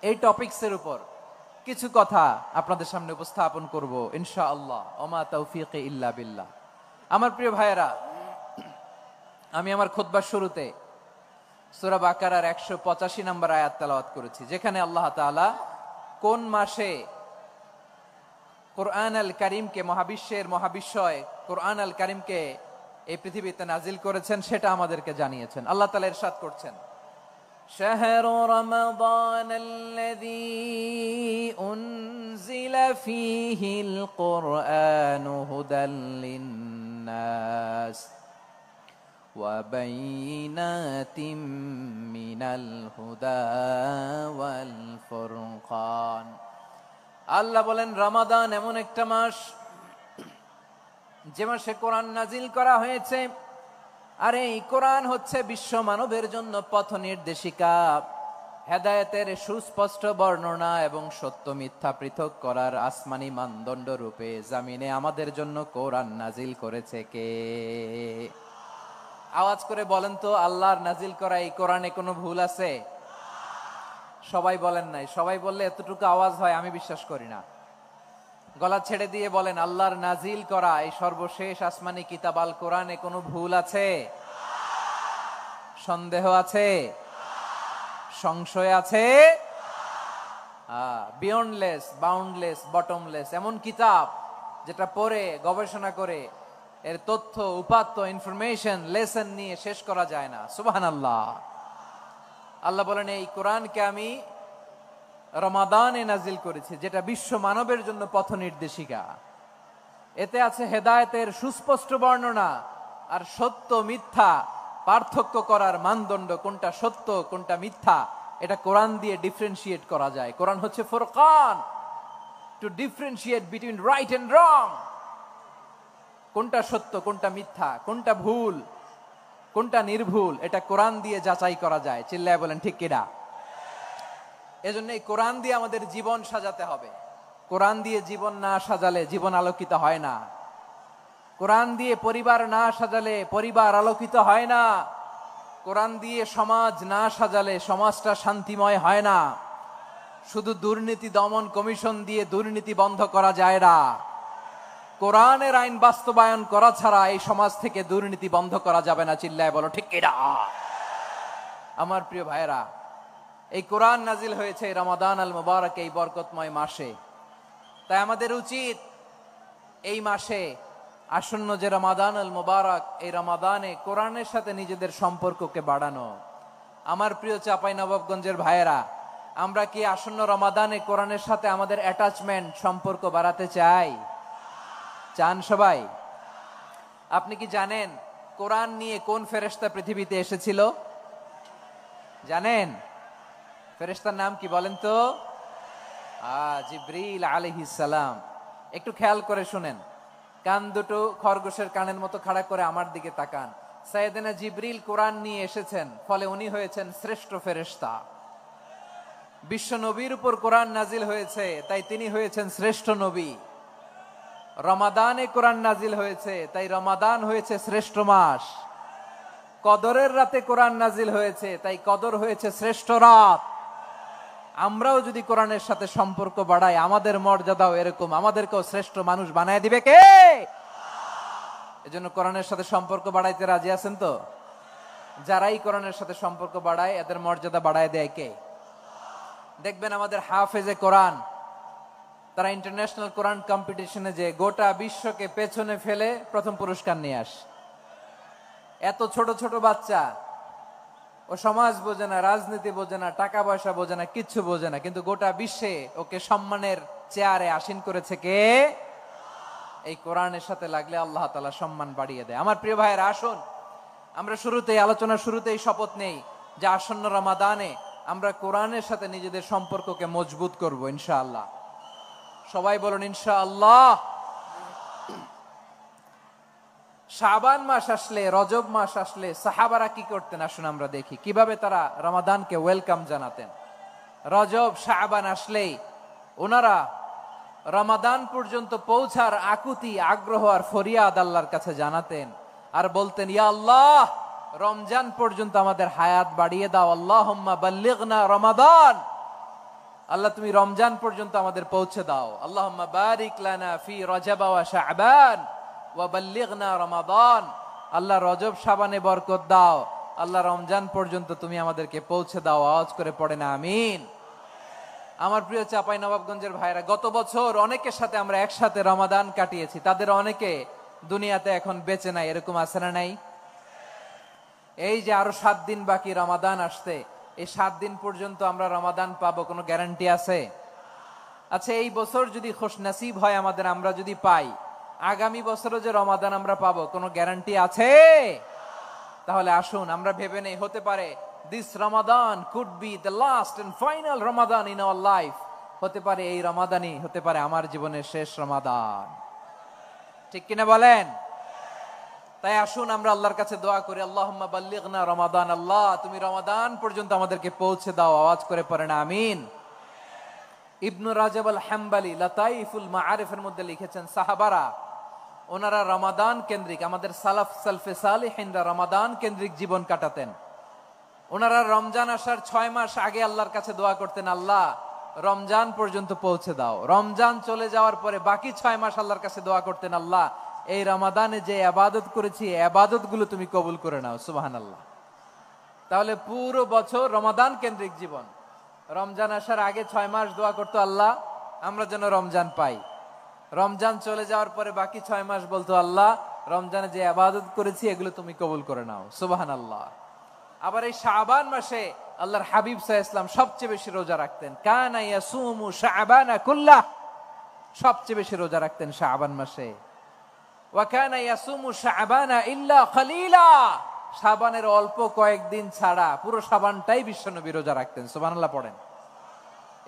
এই টপিকসের উপর কিছু কথা আপনাদের সামনে উপস্থাপন করব ইনশাআল্লাহ। ওমা তাওফীকি ইল্লা বিল্লাহ। আমার প্রিয় ভাইয়েরা, আমি আমার খুতবার শুরুতে সূরা বাকারার 185 নম্বর আয়াত তেলাওয়াত করেছি, যেখানে আল্লাহ তাআলা কোন মাসে কোরআন আল কারীমকে, মহাবিশ্বের মহাবিশ্বয় কোরআন আল কারীমকে এই পৃথিবীতে নাজিল করেছেন সেটা আমাদেরকে জানিয়েছেন। আল্লাহ তাআলা ইরশাদ করছেন, শাহরু রমাদানাল্লাযী উনজিলা ফীহিল কুরআনু হুদাল লিন্নাস ওয়া বাইয়িনাতিম মিনাল হুদা ওয়াল ফুরকান। আল্লাহ বলেন, রমাদান এমন একটা মাস যে মাসে কোরআন নাজিল করা হয়েছে। আর এই কোরআন হচ্ছে বিশ্ব মানবের জন্য পথ নির্দেশিকা, হেদায়েতের সুস্পষ্ট বর্ণনা এবং সত্য মিথ্যা পৃথক করার আসমানি মানদণ্ড রূপে জামিনে আমাদের জন্য কোরআন নাজিল করেছে কে? আওয়াজ করে বলেন তো, আল্লাহর নাজিল করা এই কোরআনে কোনো ভুল আছে? সবাই বলেন নাই। সবাই বললে এতটুকু আওয়াজ হয় আমি বিশ্বাস করি না। গলা ছেড়ে দিয়ে বলেন, আল্লাহর নাজিল করা এই সর্বশেষ আসমানি কিতাব আল কোরআনে কোনো ভুল আছে? সন্দেহ আছে? সংশয় আছে? বিয়ন্ডলেস, বাউন্ডলেস, বটমলেস, এমন কিতাব যেটা পড়ে গবেষণা করে এর তথ্য, উপাত্ত, ইনফরমেশন, লেসন নিয়ে শেষ করা যায় না। সুবহানাল্লাহ। আল্লাহ বলেন, এই কোরআনকে আমি রমাদানে নাজিল করেছি, যেটা বিশ্ব মানবের জন্য পথ নির্দেশিকা। এতে আছে হেদায়েতের সুস্পষ্ট বর্ণনা আর সত্য মিথ্যা পার্থক্য করার মানদণ্ড, কোনটা সত্য কোনটা মিথ্যা এটা কোরআন দিয়ে ডিফারেন্সিয়েট করা যায়। কোরআন হচ্ছে ফুরকান, to differentiate between right and wrong. কোনটা সত্য, কোনটা মিথ্যা, কোনটা ভুল, কোনটা নির্ভুল, এটা কোরআন দিয়ে যাচাই করা যায়। চিল্লায় বলেন ঠিক কিনা? এজন্য এই কোরআন দিয়ে আমাদের জীবন সাজাতে হবে। কোরআন দিয়ে জীবন না সাজালে জীবন আলোকিত হয় না। কোরআন দিয়ে পরিবার না সাজালে পরিবার আলোকিত হয় না। কোরআন দিয়ে সমাজ না সাজালে সমাজটা শান্তিময় হয় না। শুধু দুর্নীতি দমন কমিশন দিয়ে দুর্নীতি বন্ধ করা যায় না। কোরআনের আইন বাস্তবায়ন করা ছাড়া এই সমাজ থেকে দুর্নীতি বন্ধ করা যাবে না। চিল্লায় বলো ঠিক কিনা? আমার প্রিয় ভাইরা, এই কোরআন নাজিল হয়েছে রমাদান আল মুবারক, এই বরকতময় মাসে। তাই আমাদের উচিত এই মাসে আসন্ন যে রমাদান আল মুবারক, এই রমাদানে কোরআনের সাথে নিজেদের সম্পর্ককে বাড়ানো। আমার প্রিয় চাঁপাইনবাবগঞ্জের ভাইয়েরা, আমরা কি আসন্ন রমাদানে কোরআনের সাথে আমাদের অ্যাটাচমেন্ট সম্পর্ক বাড়াতে চাই? চান সবাই? আপনি কি জানেন কোরআন নিয়ে কোন ফেরেশতা পৃথিবীতে এসেছিল? জানেন ফেরেশতার নাম কি বলেন তো? জিবরিল আলাইহিস সালাম। একটু খেয়াল করে শুনেন, কান দুটো খরগোশের কানের মতো খাড়া করে আমার দিকে তাকান। সাইয়েদনা জিবরিল কোরআন নিয়ে এসেছেন, ফলে উনি হয়েছেন শ্রেষ্ঠ ফেরেশতা। বিশ্ব নবীর উপর কোরআন নাজিল হয়েছে, তাই তিনি হয়েছেন শ্রেষ্ঠ নবী। রমাদানে কোরআন নাজিল হয়েছে, তাই রমাদান হয়েছে শ্রেষ্ঠ মাস। কদরের রাতে কোরআন নাজিল হয়েছে, তাই কদর হয়েছে শ্রেষ্ঠ রাত। আমরাও যদি কোরআনের সাথে সম্পর্ক বাড়াই, আমাদের মর্যাদাও এরকম, আমাদেরকেও শ্রেষ্ঠ মানুষ বানায় দিবে কে? এজন্য কোরআনের সাথে সম্পর্ক বাড়াইতে রাজি আছেন তো? যারাই কোরআনের সাথে সম্পর্ক বাড়ায় এদের মর্যাদা বাড়ায় দেয় কে? দেখবেন আমাদের হাফেজে কোরআন, তারা ইন্টারন্যাশনাল কোরআন কম্পিটিশনে যে গোটা বিশ্বকে পেছনে ফেলে প্রথম পুরস্কার নিয়ে আসে। এত ছোট ছোট বাচ্চা, ও সমাজ বোঝে না, রাজনীতি বোঝে না, টাকা পয়সা বোঝে না, কিচ্ছু বোঝে না, কিন্তু গোটা বিশ্বে ওকে সম্মানের চেয়ারে আসীন করেছে কে? এই কোরআনের সাথে লাগলে আল্লাহ তাআলা সম্মান বাড়িয়ে দেয়। আমার প্রিয় ভাইয়েরা, আসুন আমরা শুরুতেই, আলোচনার শুরুতেই শপথ নেই যে আসন্ন রমাদানে আমরা কোরআনের সাথে নিজেদের সম্পর্ককে মজবুত করব ইনশাআল্লাহ। সবাই বলুন ইনশাআল্লাহ। শাবান মাস আসলে, রজব মাস আসলে সাহাবারা কি করতেন আসুন আমরা দেখি কিভাবে তারা রমাদানকে ওয়েলকাম জানাতেন। রজব শাবান আসলেই ওনারা রমাদান পর্যন্ত পৌঁছার আকুতি, আগ্রহ আর ফরিয়াদ আল্লাহর কাছে জানাতেন আর বলতেন, ইয়া আল্লাহ, রমজান পর্যন্ত আমাদের হায়াত বাড়িয়ে দাও। আল্লাহুম্মা বাল্লিগনা রমাদান, আল্লাহ তুমি রমজান পর্যন্ত আমাদের পৌঁছে দাও। আল্লাহুম্মা বারিক লানা ফি রজব ওয়া শাবান ওয়া বাল্লিগনা রমাদান, আল্লাহ রজব শাবানে বরকত দাও, আল্লাহ রমজান পর্যন্ত তুমি আমাদেরকে পৌঁছে দাও। আওয়াজ করে পড়েন আমিন। আমার প্রিয় চাঁপাইনবাবগঞ্জের ভাইরা, গত বছর অনেকের সাথে আমরা একসাথে রমাদান কাটিয়েছি, তাদের অনেকে দুনিয়াতে এখন বেঁচে নাই, এরকম আছে না নাই? এই যে আরো 7 দিন বাকি রমাদান আসতে, এই 7 দিন পর্যন্ত আমরা রমাদান পাবো, কোনো গ্যারান্টি আছে? আচ্ছা, এই বছর যদি খুশনসিব হয় আমাদের, আমরা যদি পাই, আগামী বছরও যে রমাদান আমরা পাবো, কোনো গ্যারান্টি আছে? তাহলে আসুন আমরা ভেবে নেই, হতে পারে this Ramadan could be the last and final Ramadan in our life. হতে পারে এই রমাদানই হতে পারে আমার জীবনের শেষ রমাদান। ঠিক কিনা বলেন? তাই আসুন আমরা আল্লাহর কাছে দোয়া করি, আল্লাহুম্মা বাল্লিগনা রমাদান, আল্লাহ তুমি রমাদান পর্যন্ত আমাদেরকে পৌঁছে দাও। আওয়াজ করে পড়েন আমিন। ইবনু রাজব আল হাম্বলি লাতাইফুল মাআরিফের মধ্যে লিখেছেন, সাহাবারা ওনারা রমাদান কেন্দ্রিক, আমাদের সালাফ সালফে সালিহিনরা রমাদান কেন্দ্রিক জীবন কাটাতেন। ওনারা রমজান আসার 6 মাস আগে আল্লাহর কাছে দোয়া করতেন, আল্লাহ রমজান পর্যন্ত পৌঁছে দাও। রমজান চলে যাওয়ার পরে বাকি 6 মাস আল্লাহর কাছে দোয়া করতেন, আল্লাহ এই রমাদানে যে ইবাদত করেছি, ইবাদত গুলো তুমি কবুল করে নাও। সুবহানাল্লাহ। তাহলে পুরো বছর রমাদান কেন্দ্রিক জীবন। রমজান আসার আগে 6 মাস দোয়া করতো, আল্লাহ আমরা যেন রমজান পাই। রমজান চলে যাওয়ার পরে বাকি 6 মাস বলতো, আল্লাহ রমজানে যে ইবাদত করেছি এগুলো তুমি কবুল করে নাও। সুবহানাল্লাহ। আবার এই শাবান মাসে আল্লাহর হাবিব সাল্লাল্লাহু আলাইহি ওয়াসাল্লাম সবচেয়ে বেশি রোজা রাখতেন। কানা ইয়াসুমু শাবানা কুল্লাহ, সবচেয়ে বেশি রোজা রাখতেন শাবান মাসে। ওয়া কানা ইয়াসুমু শাবানা ইল্লা খলিলা, শাবানের অল্প কয়েকদিন ছাড়া পুরো শাবানটাই বিশ্বনবী রোজা রাখতেন। সুবহানাল্লাহ পড়েন।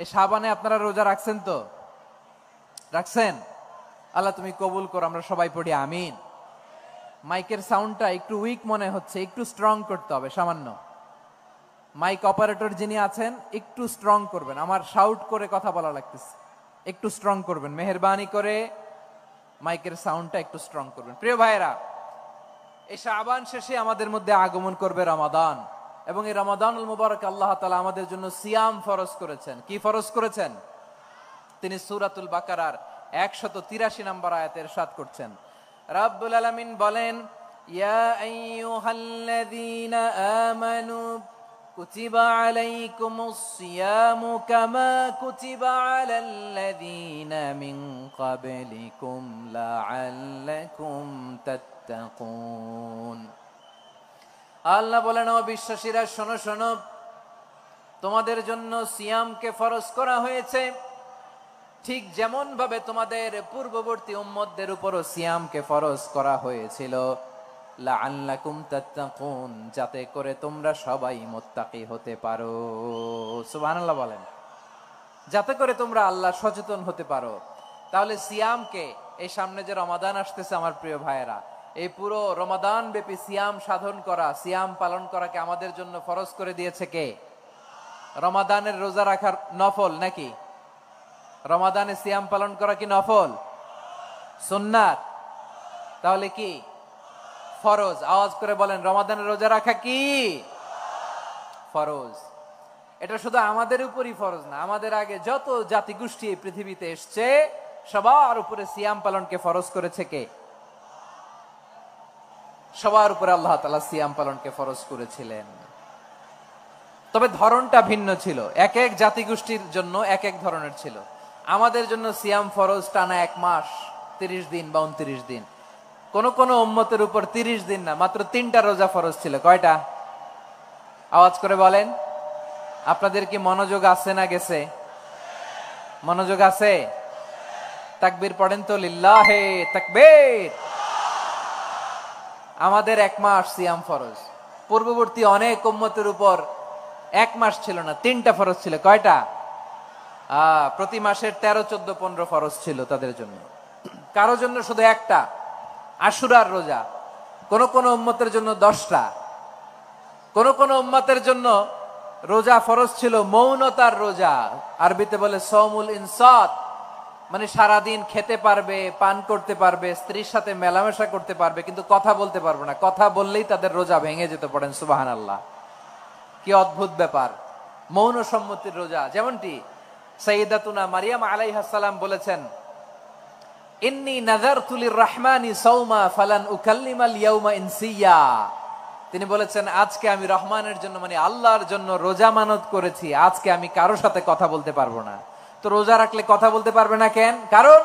এই শাবানে আপনারা রোজা রাখছেন তো? রাখছেন? আল্লাহ তুমি কবুল করো। আমরা সবাই পড়ি আমিন। মাইকের সাউন্ডটা একটু উইক মনে হচ্ছে, একটু স্ট্রং করতে হবে সামান্য। মাইক অপারেটর যিনি আছেন একটু স্ট্রং করবেন, আমার শাউট করে কথা বলা লাগতেছে, একটু স্ট্রং করবেন মেহেরবানি করে, মাইকের সাউন্ডটা একটু স্ট্রং করবেন। প্রিয় ভাইয়েরা, এই শাবান শেষে আমাদের মধ্যে আগমন করবে রমাদান, এবং এই রমাদানুল মুবারক আল্লাহ তাআলা আমাদের জন্য সিয়াম ফরজ করেছেন। কি ফরজ করেছেন? তিনি সূরাতুল বাকারার 183 নম্বর আয়াতে ইরশাদ করছেন, রাব্বুল আলামিন বলেন, ইয়া আইয়ুহাল্লাযীনা আমানু কুতিবা আলাইকুমুস সিয়ামু কামা কুতিবা আলাল্লাযীনা মিন ক্বাবলিকুম লাআল্লাকুম তাত্তাকুন। আল্লাহ বলেন, ও বিশ্বাসীরা শোনো শোনো, তোমাদের জন্য সিয়ামকে ফরজ করা হয়েছে, ঠিক যেমন ভাবে তোমাদের পূর্ববর্তী উম্মতদের উপরও সিয়ামকে ফরজ করা হয়েছিল, লাআল্লাকুম তাত্তাকুন, যাতে করে তোমরা সবাই মুত্তাকি হতে পারো। সুবহানাল্লাহ বলেন, যাতে করে তোমরা আল্লাহ সচেতন হতে পারো। তাহলে সিয়ামকে, এই সামনে যে রমাদান আসতেছে আমার প্রিয় ভাইয়েরা, এই পুরো রমাদান ব্যাপী সিয়াম সাধন করা, সিয়াম পালন করাকে আমাদের জন্য ফরজ করে দিয়েছে কে? রমাদানের রোজা রাখার নফল নাকি? রমাদানে সিয়াম পালন করা কি নফল? সুন্নাত? তাহলে কি ফরজ? আওয়াজ করে বলেন, রমাদানের রোজা রাখা কি ফরজ? এটা শুধু আমাদের উপরই ফরজ না, আমাদের আগে যত জাতিগোষ্ঠী এই পৃথিবীতে এসছে সবার উপরে সিয়াম পালনকে ফরজ করেছে কে? সবার উপরে আল্লাহ তাআলা সিয়াম পালনকে ফরজ করেছিলেন। তবে ধরনটা ভিন্ন ছিল, এক এক জাতিগোষ্ঠীর জন্য এক এক ধরনের ছিল। আমাদের জন্য সিয়াম ফরজ টানা 1 মাস 30 দিন বা 29 দিন। কোন কোন উম্মতের উপর 30 দিন না, মাত্র 3টা রোজা ফরজ ছিল। কয়টা? আওয়াজ করে বলেন। আপনাদের কি মনোযোগ আছে না গেছে? মনোযোগ আছে? তাকবীর পড়েন তো, লিল্লাহে তাকবীর। আমাদের 1 মাস সিয়াম ফরজ। পূর্ববর্তী অনেক উম্মতের উপর 1 মাস ছিল না, 3টা ফরজ ছিল। কয়টা? প্রতি মাসের 13, 14, 15 ফরজ ছিল তাদের জন্য। কারো জন্য শুধু একটা, আশুরার রোজা। কোন কোন উম্মতের জন্য 10টা। কোন কোন উম্মতের জন্য রোজা ফরজ ছিল মৌনতার রোজা, আরবিতে বলে সওমুল ইনসাত, মানে সারাদিন খেতে পারবে, পান করতে পারবে, স্ত্রীর সাথে মেলামেশা করতে পারবে, কিন্তু কথা বলতে পারবে না। কথা বললেই তাদের রোজা ভেঙে যেত। পড়েন সুবহানাল্লাহ। কি অদ্ভুত ব্যাপার! মৌন সম্মতির রোজা। যেমনটি সাইয়্যিদাতুনা মারিয়াম আলাইহাস সালাম বলেছেন, ইন্নী নাযারতু লির-রাহমানি সাওমা ফালান উকাল্লিমাল ইয়াওমা ইনসিয়া। তিনি বলেছেন, আজকে আমি রহমানের জন্য, মানে আল্লাহর জন্য রোজা মানত করেছি, আজকে আমি কারো সাথে কথা বলতে পারবো না। তো রোজা রাখলে কথা বলতে পারবে না কেন? কারণ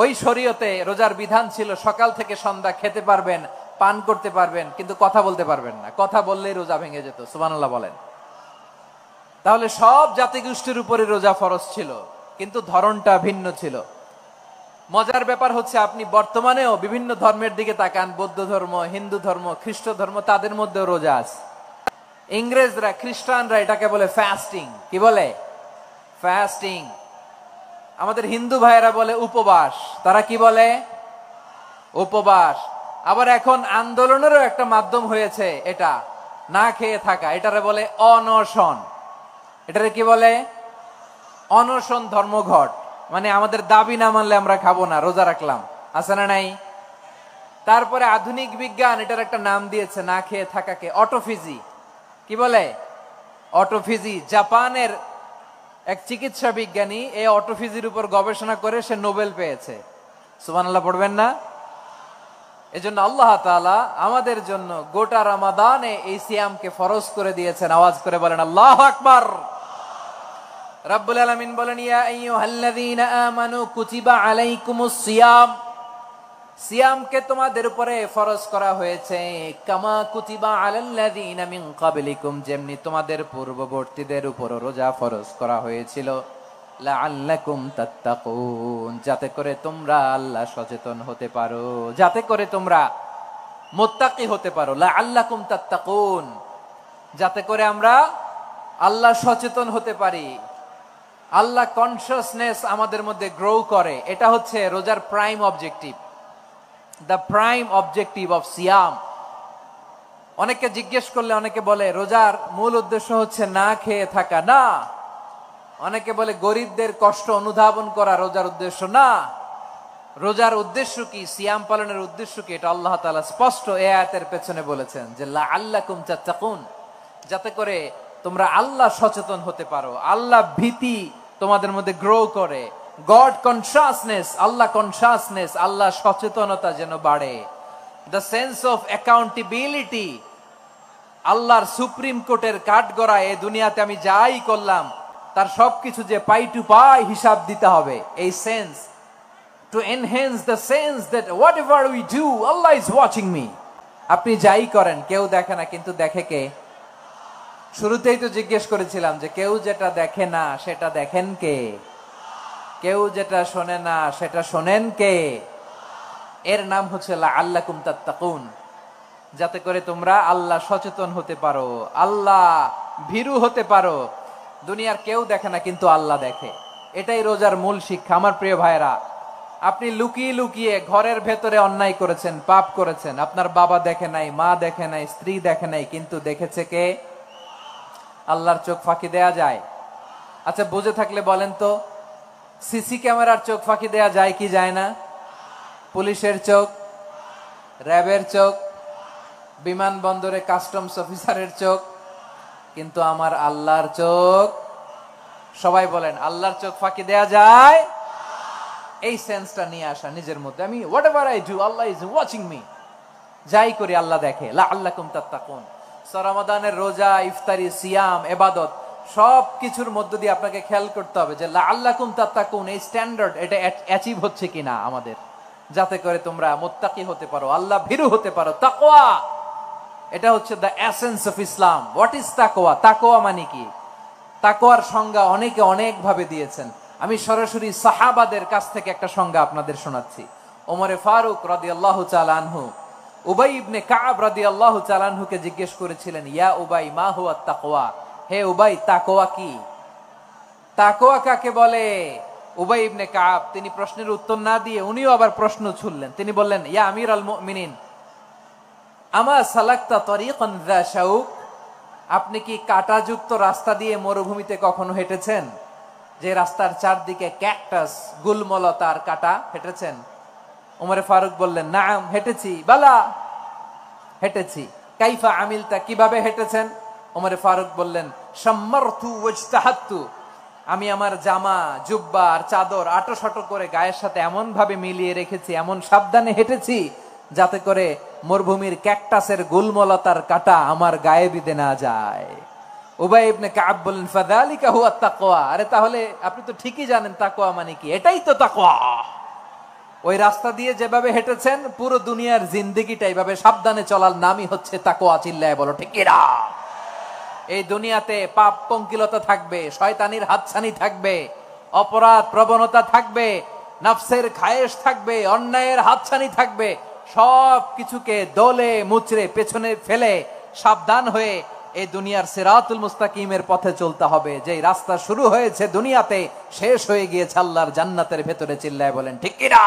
ওই শরীয়তে রোজার বিধান ছিল সকাল থেকে সন্ধ্যা খেতে পারবেন, পান করতে পারবেন, কিন্তু কথা বলতে পারবেন না। কথা বললেই রোজা ভেঙে যেত। সুবহানাল্লাহ বলেন। তাহলে সব জাতিগোষ্ঠীর উপরে রোজা ফরজ ছিল, কিন্তু ধরনটা ভিন্ন ছিল। মজার ব্যাপার হচ্ছে, আপনি বর্তমানেও বিভিন্ন ধর্মের দিকে তাকান, বৌদ্ধ ধর্ম, হিন্দু ধর্ম, খ্রিস্ট ধর্ম, তাদের মধ্যেও রোজা আছে। ইংরেজরা, খ্রিস্টানরা এটাকে বলে ফাস্টিং। কি বলে? ফাস্টিং। আমাদের হিন্দু ভাইয়েরা বলে উপবাস। তারা কি বলে? উপবাস। আবার এখন আন্দোলনেরও একটা মাধ্যম হয়েছে এটা, না খেয়ে থাকা। এটারে বলে অনশন। এটারে কি বলে? অনশন ধর্মঘট। মানে আমাদের দাবি না মানলে আমরা খাবো না, রোজা রাখলাম। আছে না নাই? তারপরে আধুনিক বিজ্ঞান এটার একটা নাম দিয়েছে না খেয়ে থাকাকে, অটোফিজি। কি বলে? অটোফিজি। জাপানের এক চিকিৎসা বিজ্ঞানী এই অটোফিজির উপর গবেষণা করে সে নোবেল পেয়েছে। সুবহানাল্লাহ পড়বেন না? এজন্য আল্লাহ তাআলা আমাদের জন্য গোটা রমাদানে এই সিয়ামকে ফরজ করে দিয়েছেন। আওয়াজ করে বলেন আল্লাহু আকবার। রাব্বুল আলামিন বলেন, ইয়া আইয়ুহাল্লাযীনা আমানু কুতিবা আলাইকুমুস সিয়াম। সিয়ামকে তোমাদের উপরে ফরজ করা হয়েছে, কামা কুতিবা আলাল্লাযীনা মিন ক্বাবলিকুম, যেমনি তোমাদের পূর্ববর্তীদের উপর রোজা ফরজ করা হয়েছিল, লাআল্লাকুম তাত্তাকুন, যাতে করে তোমরা আল্লাহ সচেতন হতে পারো, যাতে করে তোমরা মুত্তাকি হতে পারো। লাআল্লাকুম তাত্তাকুন, যাতে করে আমরা আল্লাহ সচেতন হতে পারি, আল্লাহ কনসিয়াসনেস আমাদের মধ্যে গ্রো করে। এটা হচ্ছে রোজার prime objective. The prime objective of Siyam অনেকে জিজ্ঞেস করলে অনেকে বলে রোজার মূল উদ্দেশ্য হচ্ছে না খেয়ে থাকা। না। অনেকে বলে গরিবদের কষ্ট অনুধাবন করা রোজার উদ্দেশ্য। না। রোজার উদ্দেশ্য কি, সিয়াম পালনের উদ্দেশ্য কি, এটা আল্লাহ তাআলা স্পষ্ট এই আয়াতের পেছনে বলেছেন যে লাআল্লাকুম তাত্তাকুন, যাতে করে তোমরা আল্লাহ সচেতন হতে পারো, আল্লাহ ভীতি তোমাদের মধ্যে গ্রো করে, গড কনসাসনেস, আল্লাহ কনসাসনেস, আল্লাহ সচেতনতা যেন বাড়ে, দ্য সেন্স অফ অ্যাকাউন্টেবিলিটি, আল্লাহর সুপ্রিম কোর্টের কাঠগড়ায় এই দুনিয়াতে আমি যাই করলাম তার সবকিছু যে পাই টু পাই হিসাব দিতে হবে, এই sense, to enhance the sense that whatever we do, Allah is watching me. আপনি যাই করেন কেউ দেখে না, কিন্তু দেখে কে? শুরুতেই তো জিজ্ঞেস করেছিলাম যে কেউ যেটা দেখে না সেটা দেখেন কে? কেউ যেটা শোনে না সেটা শোনেন কে? এর নাম হচ্ছে লাআল্লাকুম তাত্তাকুন, যাতে করে তোমরা আল্লাহ সচেতন হতে পারো, আল্লাহ ভীরু হতে পারো। দুনিয়ার কেউ দেখে না, কিন্তু আল্লাহ দেখে। এটাই রোজার মূল শিক্ষা। আমার প্রিয় ভাইরা, আপনি লুকিয়ে লুকিয়ে ঘরের ভেতরে অন্যায় করেছেন, পাপ করেছেন, আপনার বাবা দেখে নাই, মা দেখে নাই, স্ত্রী দেখে নাই, কিন্তু দেখেছে কে? আল্লাহর চোখ ফাঁকি দেয়া যায়? আচ্ছা, বুঝে থাকলে বলেন তো, সিসি ক্যামেরার চোখ ফাঁকি দেয়া যায় কি যায় না? পুলিশের চোখ, র্যাবের চোখ, বিমানবন্দরে কাস্টমস অফিসারের চোখ, কিন্তু আমার আল্লাহর চোখ? সবাই বলেন, আল্লাহর চোখ ফাঁকি দেয়া যায়? এই সেন্সটা নিয়ে আসা নিজের মধ্যে, আমি whatever I do Allah is watching me, যাই করি আল্লাহ দেখে। লাআল্লাকুম তাত্তাকুন। রমাদানের রোজা, ইফতারি, সিয়াম, ইবাদত সব কিছুর মধ্য দিয়ে আপনাকে খেয়াল করতে হবে যে লাআল্লাকুম তাত্তাকুন এই স্ট্যান্ডার্ড এটা অ্যাচিভ হচ্ছে কিনা আমাদের, যাতে করে তোমরা মুত্তাকি হতে পারো, আল্লাহ ভীরু হতে পারো। তাকওয়া, এটা হচ্ছে the essence of Islam. What is তাকওয়া? তাকওয়া মানে কি? তাকওয়ার সংজ্ঞা অনেকে অনেক ভাবে দিয়েছেন। আমি সরাসরি সাহাবাদের কাছ থেকে একটা সংজ্ঞা আপনাদের শোনাচ্ছি। ওমরে ফারুক রাদিয়াল্লাহু তাআলা আনহু উবাই ইবনে কাব রাদিয়াল্লাহু তাআলা আনহুকে জিজ্ঞেস করেছিলেন, ইয়া উবাই মা হুয়া তাকওয়া? হে উবাই, তাকওয়া কি? তাকওয়া কাকে বলে? উবাই ইবনে কাব তিনি প্রশ্নের উত্তর না দিয়ে উনিও আবার প্রশ্ন ছুড়লেন। তিনি বললেন, ইয়া আমিরাল মুমিনিন, আমা সালাকতা তরিকান যা শাউক? আপনি কি কাঁটাযুক্ত রাস্তা দিয়ে মরুভূমিতে কখনো হেঁটেছেন? যে রাস্তার চারদিকে ক্যাকটাস, গুলমলতার কাঁটা, হেঁটেছেন? ওমরে ফারুক বললেন, নাম, হেঁটেছি। বালা, হেঁটেছি। কাইফা আমিলতা, কিভাবে হেঁটেছেন? ওমরে ফারুক বললেন, শাম্মারতু ওয়াজতাহাতু, আমি আমার জামা, জুব্বা আর চাদর আটোসাটো করে গায়ের সাথে এমন ভাবে মিলিয়ে রেখেছি, এমন সাবধানে হেঁটেছি যাতে করে মরুভূমির ক্যাকটাসের গুলমলতার কাঁটা আমার গায়ে বিঁধে না যায়। উবাই ইবনে কাব বললেন, ফাযালিকা হুয়া তাকওয়া। আরে তাহলে আপনি তো ঠিকই জানেন তাকওয়া মানে কি, এটাই তো তাকওয়া। ওই রাস্তা দিয়ে যেভাবে হেঁটেছেন পুরো দুনিয়ার জিন্দেগিটা এইভাবে সাবধানে চলার নামই হচ্ছে তাকওয়া। চিল্লায় বলো ঠিক কিনা? এই দুনিয়াতে পাপ পঙ্কিলতা থাকবে, শয়তানির হাতছানি থাকবে, অপরাধ প্রবণতা থাকবে, নফসের খায়েশ থাকবে, অন্যায়ের হাতছানি থাকবে। সব কিছুকে দলে মুচড়ে পেছনে ফেলে সাবধান হয়ে এই দুনিয়ার সিরাতুল মুস্তাকিমের পথে চলতে হবে। যে রাস্তা শুরু হয়েছে দুনিয়াতে, শেষ হয়ে গিয়েছে আল্লাহর জান্নাতের ভেতরে। চিল্লায় বলেন ঠিক কিনা?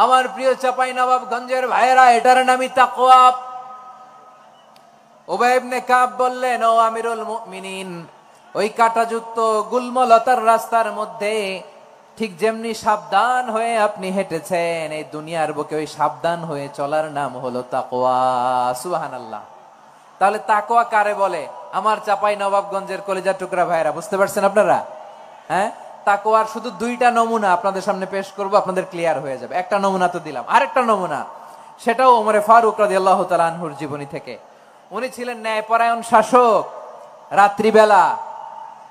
আমার প্রিয় চাঁপাইনবাবগঞ্জের ভাইয়েরা, এটার নামই তাকওয়া। উবাই ইবনে কাব বললেন, ও আমিরুল মুমিনিন, ওই কাঁটাযুক্ত গুলমলতার রাস্তার মধ্যে ঠিক যেমনি সাবধান হয়ে আপনি হেঁটেছেন, এই দুনিয়ার বুকে ওই সাবধান হয়ে চলার নাম হলো তাকওয়া। সুবহানাল্লাহ। তাহলে তাকওয়া কারে বলে? আমার চাঁপাইনবাবগঞ্জের কলিজা টুকরা ভাইয়েরা, বুঝতে পারছেন আপনারা? হ্যাঁ, তাকওয়ার শুধু দুইটা নমুনা আপনাদের সামনে পেশ করব, আপনাদের ক্লিয়ার হয়ে যাবে। একটা নমুনা তো দিলাম, আরেকটা নমুনা, সেটাও ওমরে ফারুক রাদিয়াল্লাহু তাআলা আনহুর জীবনী থেকে। উনি ছিলেন ন্যায়পরায়ণ শাসক। রাত্রিবেলা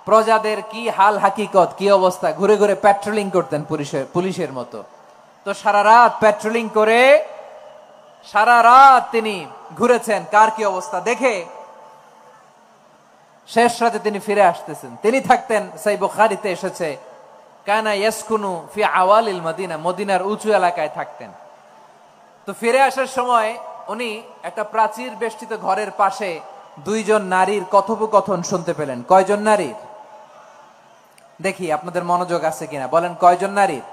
প্রজাদের কি হাল হাকিকত, কি অবস্থা, ঘুরে ঘুরে প্যাট্রোলিং করতেন পুলিশের মতো। তো সারা রাত প্যাট্রোলিং করে সারা রাত তিনি ঘুরেছেন কার কি অবস্থা দেখে। শেষ রাতে তিনি ফিরে আসতেছেন। তিনি থাকতেন, সহিহ বুখারীতে এসেছে, কানা ইয়াসকুনু ফি আওয়ালিল মদিনা, মদিনার উঁচু এলাকায় থাকতেন। তো ফিরে আসার সময় উনি একটা প্রাচীর বেষ্টিত ঘরের পাশে দুইজন নারীর কথোপকথন শুনতে পেলেন। কয়জন নারীর? দেখি আপনাদের মনোযোগ আছে কিনা, বলেন কয়জন নারীর?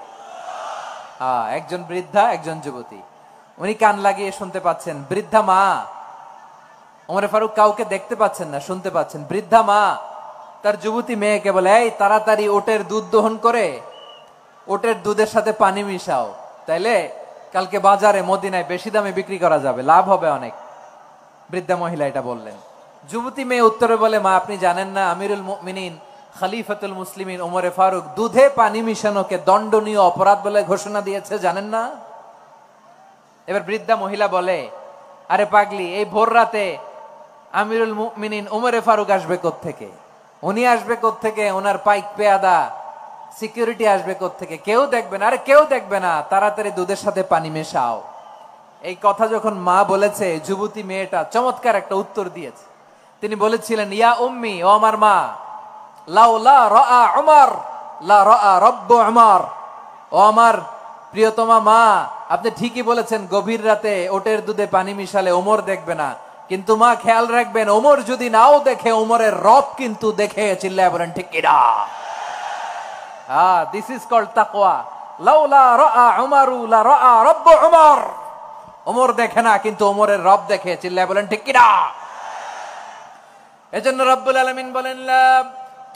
একজন বৃদ্ধা, একজন যুবতী। উনি কান লাগিয়ে শুনতে পাচ্ছেন। বৃদ্ধা মা ওমরে ফারুক কাউকে দেখতে পাচ্ছেন না, শুনতে পাচ্ছেন। বৃদ্ধা মা তার যুবতী মেয়েকে বলে, এই তাড়াতাড়ি ওটের দুধ দহন করে ওটের দুধের সাথে পানি মিশাও, তাইলে কালকে বাজারে মদিনায় বেশি দামে বিক্রি করা যাবে, লাভ হবে অনেক। বৃদ্ধা মহিলা এটা বললেন। যুবতী মেয়ে উত্তরে বলে, মা আপনি জানেন না আমিরুল মুমিনিন খলিফাতুল মুসলিমিন ওমরে ফারুক দুধে পানি মিশানোকে দণ্ডনীয় অপরাধ বলে ঘোষণা দিয়েছে, জানেন না? এবার বৃদ্ধা মহিলা বলে, আরে পাগলি, এই ভোর রাতে আমিরুল মুমিনিন ওমরে ফারুক আসবে কোত্থেকে? উনি আসবে কোত্থেকে? ওনার পাইক পেয়াদা সিকিউরিটি আসবে কোত্থেকে? কেউ দেখবে না। আরে কেউ দেখবে না, তাড়াতাড়ি দুধের সাথে পানি মেশাও। এই কথা যখন মা বলেছে, যুবতী মেয়েটা চমৎকার একটা উত্তর দিয়েছে। তিনি বলেছিলেন, ইয়া উম্মি, ও আমার মা, লাউলা রাআ উমর লা রাআ রব্বু উমর। ও আমার প্রিয়তমা মা, আপনি ঠিকই বলেছেন, গভীর রাতে ওটের দুধে পানি মিশালে ওমর দেখবে না, কিন্তু মা খেয়াল রাখবেন, ওমর যদি নাও দেখে, ওমরের রব কিন্তু দেখে। চিল্লায় বলেন ঠিক কিনা? দিস ইজ কল্ড তাকওয়া। লাউলা রাআ উমরু লা রাআ রব্বু উমর। ওমর দেখে না, কিন্তু ওমরের রব দেখে। চিল্লায় বলেন ঠিক কিনা? এজন্য রব্বুল আলামিন বলেন, লা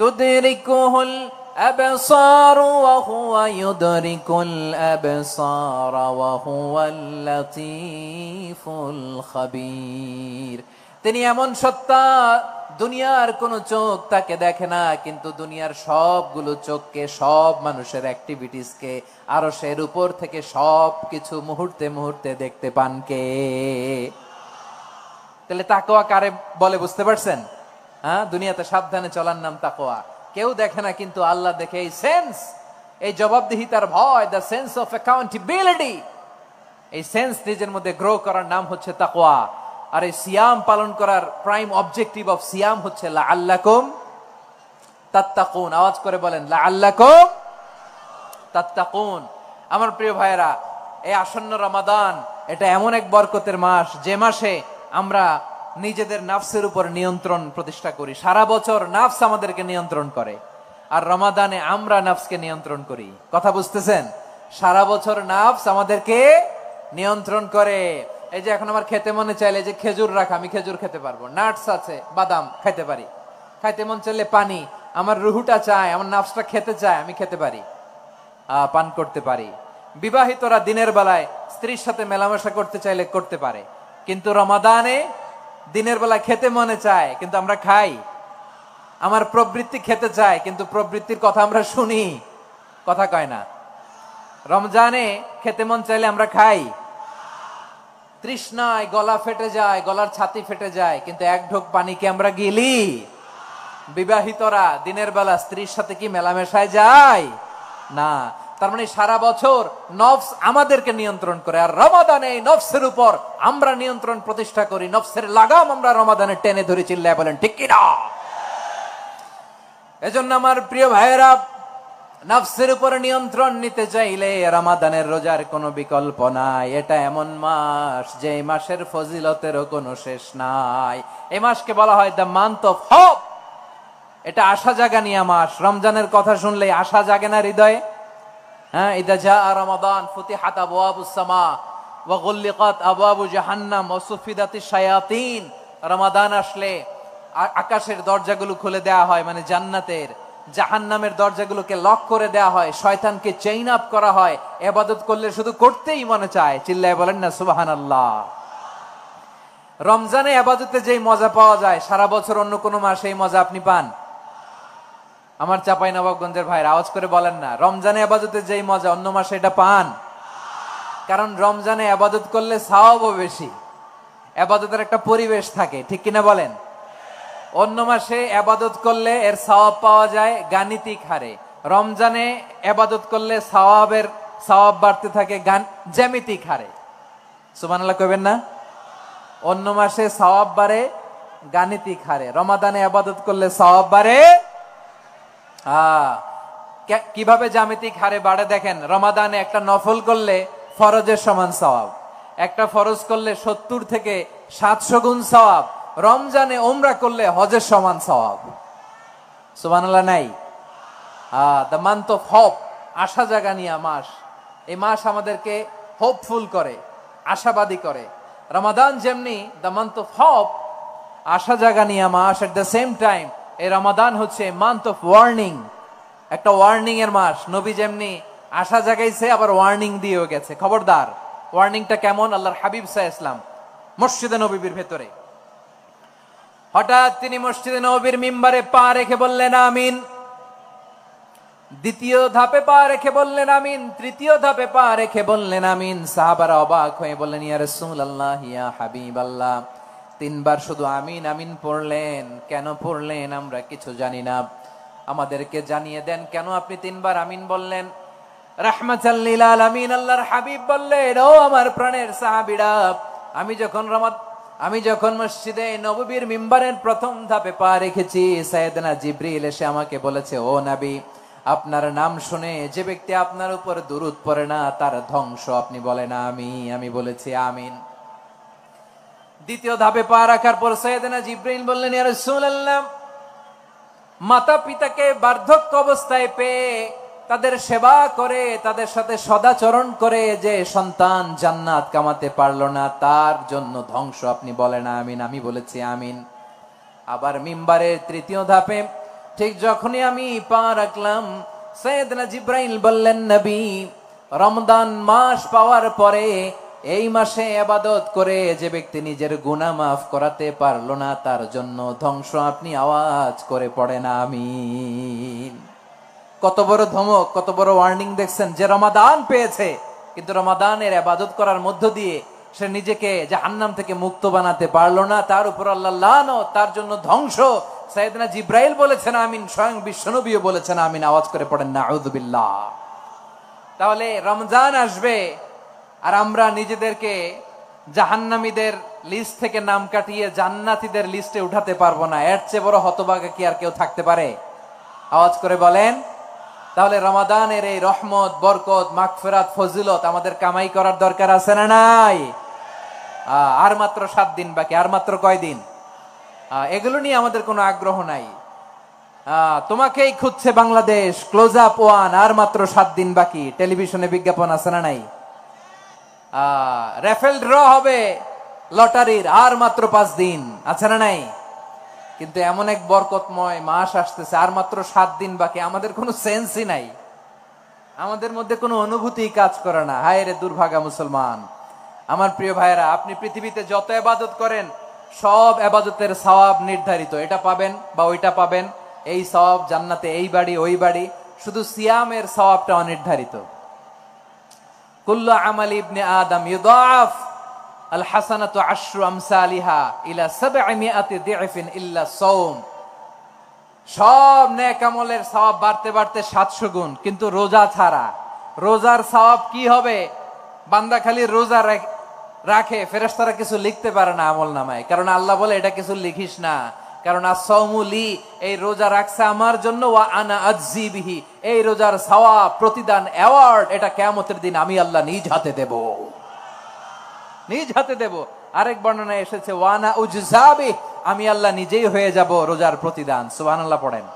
তুদরিকুহুল আবসার ওয়া হুয়া ইউদরিকুল আবসার ওয়া হুয়াল লাতীফুল খাবীর। তিনি এমন সত্তা, দুনিয়ার কোন চোখ তাকে দেখে না, কিন্তু দুনিয়ার সবগুলো চোখকে, সব মানুষের অ্যাক্টিভিটিসকে, আরশের উপর থেকে সবকিছু মুহূর্তে মুহূর্তে দেখতে পান কে? তাহলে তাকওয়া কারে বলে বুঝতে পারছেন? দুনিয়াতে সাবধানে চলার নাম তাকওয়া। কেউ দেখে না, কিন্তু আল্লাহ দেখে। এই সেন্স, এই জবাবদিহিতার ভয়, দ্য সেন্স অফ অ্যাকাউন্টেবিলিটি, এই সেন্স নিজের মধ্যে গ্রো করার নাম হচ্ছে তাকওয়া। আর এই সিয়াম পালন করার প্রাইম অবজেক্টিভ অফ সিয়াম হচ্ছে লাআল্লাকুম তাত্তাকুন। আওয়াজ করে বলেন, লাআল্লাকুম তাত্তাকুন। আমার প্রিয় ভাইয়েরা, এই আসন্ন রমাদান, এটা এমন এক বরকতের মাস, যে মাসে আমরা নিজেদের নাফসের উপর নিয়ন্ত্রণ প্রতিষ্ঠা করি। সারা বছর নাফস আমাদেরকে নিয়ন্ত্রণ করে, আর রমাদানে আমরা নাফসকে নিয়ন্ত্রণ করি। কথা বুঝতেছেন? সারা বছর নাফস আমাদেরকে নিয়ন্ত্রণ করে। এই যে এখন আমার খেতে মনে চাইলে যে খেজুর রাখা, আমি খেজুর খেতে পারবো, নাটস আছে, বাদাম খাইতে পারি। খাইতে মন চাইলে পানি, আমার রুহুটা চায়, আমার নাফসটা খেতে চায়, আমি খেতে পারি, পান করতে পারি। বিবাহিতরা দিনের বেলায় স্ত্রীর সাথে মেলামেশা করতে চাইলে করতে পারে, কিন্তু রমাদানে দিনের বেলা খেতে মনে চায়, কিন্তু আমরা খাই। আমার প্রবৃত্তি খেতে চায়, কিন্তু প্রবৃত্তির কথা আমরা শুনি, কথা কয় না। রমজানে খেতে মন চাইলে আমরা খাই, তৃষ্ণায় গলা ফেটে যায়, গলার ছাতি ফেটে যায়, কিন্তু এক ঢোক পানিকে আমরা গিলি। বিবাহিতরা দিনের বেলা স্ত্রীর সাথে কি মেলামেশায় যায়? না। তার মানে সারা বছর নফস আমাদেরকে নিয়ন্ত্রণ করে, আর রমাদানে এই নফসের উপর আমরা নিয়ন্ত্রণ প্রতিষ্ঠা করি। নফসের লাগাম আমরা রমাদানে টেনে ধরে। চিল্লায় বলেন ঠিক কিনা? এজন্য আমার প্রিয় ভাইয়েরা, নফসের উপর নিয়ন্ত্রণ নিতে চাইলে রমাদানের রোজার কোনো বিকল্প নাই। এটা এমন মাস, যে মাসের ফজিলতেরও কোনো শেষ নাই। এই মাসকে বলা হয় দ্য মান্থ অফ হোপ। এটা আশা জাগানিয়া মাস। রমজানের কথা শুনলেই আশা জাগে না হৃদয়ে? ইদা জাআ রমাদান ফুতিহাত আবওয়াবুস সামা ওয়া গুল্লিকাত আবওয়াবু জাহান্নাম ওয়া সুফিদাতিশ শায়াতিন। রমাদান আসলে আকাশের দরজাগুলো খুলে দেওয়া হয়, মানে জান্নাতের। জাহান্নামের দরজাগুলোকে লক করে দেওয়া হয়, শয়তানকে চেইন আপ করা হয়। ইবাদত করলে শুধু করতেই মনে চায়। চিল্লায় বলেন না সুবহানাল্লাহ। রমজানে ইবাদতে যেই মজা পাওয়া যায়, সারা বছর অন্য কোনো মাসে এই মজা আপনি পান? আমার চাঁপাইনবাবগঞ্জের ভাইরা আওয়াজ করে বলেন না, রমজানে ইবাদতে যেই মজা অন্য মাসে এটা পান? কারণ রমজানে ইবাদত করলে সওয়াবও বেশি, ইবাদতের একটা পরিবেশ থাকে, ঠিক কিনা বলেন? অন্য মাসে ইবাদত করলে এর সওয়াব পাওয়া যায় গাণিতিক হারে, রমজানে ইবাদত করলে সওয়াব বাড়তে থাকে জ্যামিতিক হারে। সুবহানাল্লাহ কইবেন না? অন্য মাসে সওয়াব বাড়ে গাণিতিক হারে, রমাদানে ইবাদত করলে সওয়াব বাড়ে কিভাবে জ্যামিতিক হারে বাড়ে দেখেন। রমাদানে একটা নফল করলে ফরজের সমান সওয়াব, একটা ফরজ করলে 70 থেকে 700 গুণ সওয়াব, রমজানে উমরা করলে হজের সমান সওয়াব। সুবহানাল্লাহ নাই? দ্য মান্থ অফ হোপ, আশা জাগানিয়া মাস। এই মাস আমাদেরকে হোপফুল করে, আশাবাদী করে। রমাদান যেমনি দ্য মান্থ অফ হোপ, আশা জাগানিয়া মাস, এট দ্য সেম টাইম এই রমাদান হচ্ছে মান্থ অফ ওয়ার্নিং, একটা ওয়ার্নিং এর মাস। নবী যেমনি আশা জাগাইছে আবার ওয়ার্নিং দিয়েও গেছে, খবরদার। ওয়ার্নিংটা কেমন? আল্লাহর হাবিব সাল্লাল্লাহু আলাইহি ওয়াসাল্লাম মসজিদে নববীর ভেতরে হঠাৎ তিনি মসজিদে নববীর মিম্বারে পা রেখে বললেন আমিন। দ্বিতীয় ধাপে পা রেখে বললেন আমিন, তৃতীয় ধাপে পা রেখে বললেন আমিন। সাহাবারা অবাক হয়ে বললেন, ইয়া রাসূলুল্লাহ, ইয়া হাবিবাল্লাহ, তিনবার শুধু আমিন আমিন পড়লেন, কেন পড়লেন আমরা কিছু জানি না, আমাদেরকে জানিয়ে দেন কেন আপনি তিনবার আমিন বললেন। রাহমাতাল লিল আলামিন আল্লাহর হাবিব বললেন, ও আমার প্রাণের সাহাবীরা, আমি যখন মসজিদে নববীর মিম্বারের প্রথম ধাপে পা রেখেছি, সাইয়েদনা জিবরিল এসে আমাকে বলেছে, ও নবী, আপনার নাম শুনে যে ব্যক্তি আপনার উপর দুরূদ পড়ে না তার ধ্বংস। আপনি বলেন আমি বলেছি আমিন। দ্বিতীয় ধাপে পা রাখার পর সাইয়েদনা জিবরিল বললেন, ইয়া রাসূলুল্লাহ, মাতা পিতাকে বার্ধক্য অবস্থায় পেয়ে তাদের সেবা করে, তাদের সাথে সদাচরণ করে যে সন্তান জান্নাত কামাতে পারলো না তার জন্য ধ্বংস। আপনি বলেন আমিন। আমি বলেছি আমিন। আবার মিম্বারের তৃতীয় ধাপে ঠিক যখনই আমি পা রাখলাম, সাইয়েদনা জিবরাইল বললেন, নবী, রমজান মাস পাওয়ার পরে এই মাসে ইবাদত করে যে ব্যক্তি নিজের গুনাহ মাফ করাতে পারলো না তার জন্য ধ্বংস। আপনি আওয়াজ করে পড়েন আমিন। কত বড় ধমক, কত বড় ওয়ার্নিং দেখছেন। যে রমাদান পেয়েছে কিন্তু রমাদানের ইবাদত করার মধ্য দিয়ে সে নিজেকে জাহান্নাম থেকে মুক্ত বানাতে পারলো না, তার উপর আল্লাহ লানত, তার জন্য ধ্বংস। সাইয়েদনা জিবরাইল বলেছেন আমিন, স্বয়ং বিশ্বনবীও বলেছেন আমিন। আওয়াজ করে পড়েন নাউযুবিল্লাহ। তাহলে রমজান আসবে আর আমরা নিজেদেরকে জাহান্নামীদের লিস্ট থেকে নাম কাটিয়ে জান্নাতীদের লিস্টে উঠাতে পারবো না। এর চেয়ে বড় হতভাগা কি আর কেউ থাকতে পারে? আওয়াজ করে বলেন। তাহলে রমাদানের এই রহমত, বরকত, মাগফিরাত, ফজিলত আমাদের কামাই করার দরকার আছে না নাই? আর মাত্র 7 দিন বাকি। আর মাত্র কয় দিন? এগুলো নিয়ে আমাদের কোনো আগ্রহ নাই। তোমাকেই খুঁজছে বাংলাদেশ, ক্লোজ আপ ওয়ান, আর মাত্র 7 দিন বাকি। টেলিভিশনে বিজ্ঞাপন আছে না নাই? রেফেল ড্র হবে লটারির, আর মাত্র 5 দিন, আছে না নাই? কিন্তু এমন এক বরকতময় মাস আসতেছে, আর মাত্র 7 দিন বাকি। আমাদের কোনো সেন্সই নাই, আমাদের মধ্যে কোনো অনুভূতি কাজ করে না। হায় রে দুর্ভাগা মুসলমান। আমার প্রিয় ভাইয়েরা, আপনি পৃথিবীতে যত ইবাদত করেন সব ইবাদতের সওয়াব নির্ধারিত। এটা পাবেন বা ওইটা পাবেন, এই সওয়াব জান্নাতে, এই বাড়ি ওই বাড়ি। শুধু সিয়ামের সওয়াবটা অনির্ধারিত। কুল্লু আমালি ইবনে আদম ইউদাফ আল হাসানাতু আশরু আমসালিহা ইলা 700 দি'ফিন ইল্লা সাওম। সব নেক আমলের সওয়াব বাড়তে বাড়তে 700 গুণ, কিন্তু রোজা ছাড়া। রোজার সওয়াব কি হবে? বান্দা খালি রোজা রাখে, ফেরেশতারা কিছু লিখতে পারে না আমলনামায়, কারণ আল্লাহ বলে এটা কিছু লিখিস না, কারণ আস-সাওমু লি, এই রোজা রাখছে আমার জন্য, ওয়া আনা আজজি বিহি, এই রোজার সওয়াব, প্রতিদান, অ্যাওয়ার্ড এটা কিয়ামতের দিন আমি আল্লাহ নিজ হাতে দেব, নিজ হাতে দেব। আরেক বর্ণনায় এসেছে ওয়ানা উজজাবি, আমি আল্লাহ নিজেই হয়ে যাব রোজার প্রতিদান। সুবহানাল্লাহ পড়েন।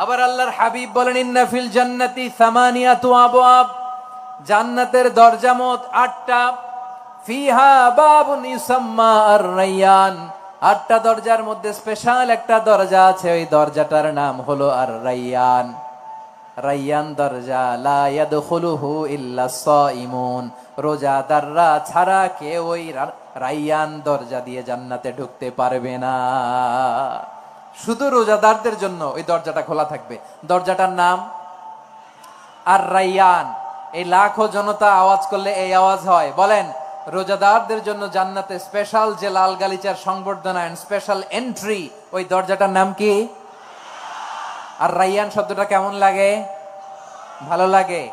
আবার আল্লাহর হাবিব বলেন, ইন্না ফিল জান্নাতি সামানিয়াতু আবওয়াব, জান্নাতের দরজা মোট 8টা। ফিহা বাবুন ইউসাম্মা আর-রায়্যান, 8টা দরজার মধ্যে স্পেশাল একটা দরজা আছে, ওই দরজাটার নাম হলো আর-রায়্যান। রায়্যান দরজা, লা ইয়াদখুলুহু ইল্লা সাইমুন, রোজাদাররা ছাড়া কেউ ওই রায়্যান দরজা দিয়ে জান্নাতে ঢুকতে পারবে না। শুধু রোজাদারদের জন্য ওই দরজাটা খোলা থাকবে। দরজাটার নাম আর-রায়্যান। এই লাখো জনতা আওয়াজ করলে এই আওয়াজ হয়। বলেন, রোজাদারদের জন্য জান্নাতে স্পেশাল যে লাল গালিচার সংবর্ধনা এন্ড স্পেশাল এন্ট্রি, ওই দরজাটার নাম কি? আর রায়্যান শব্দটা কেমন লাগে? ভালো লাগে।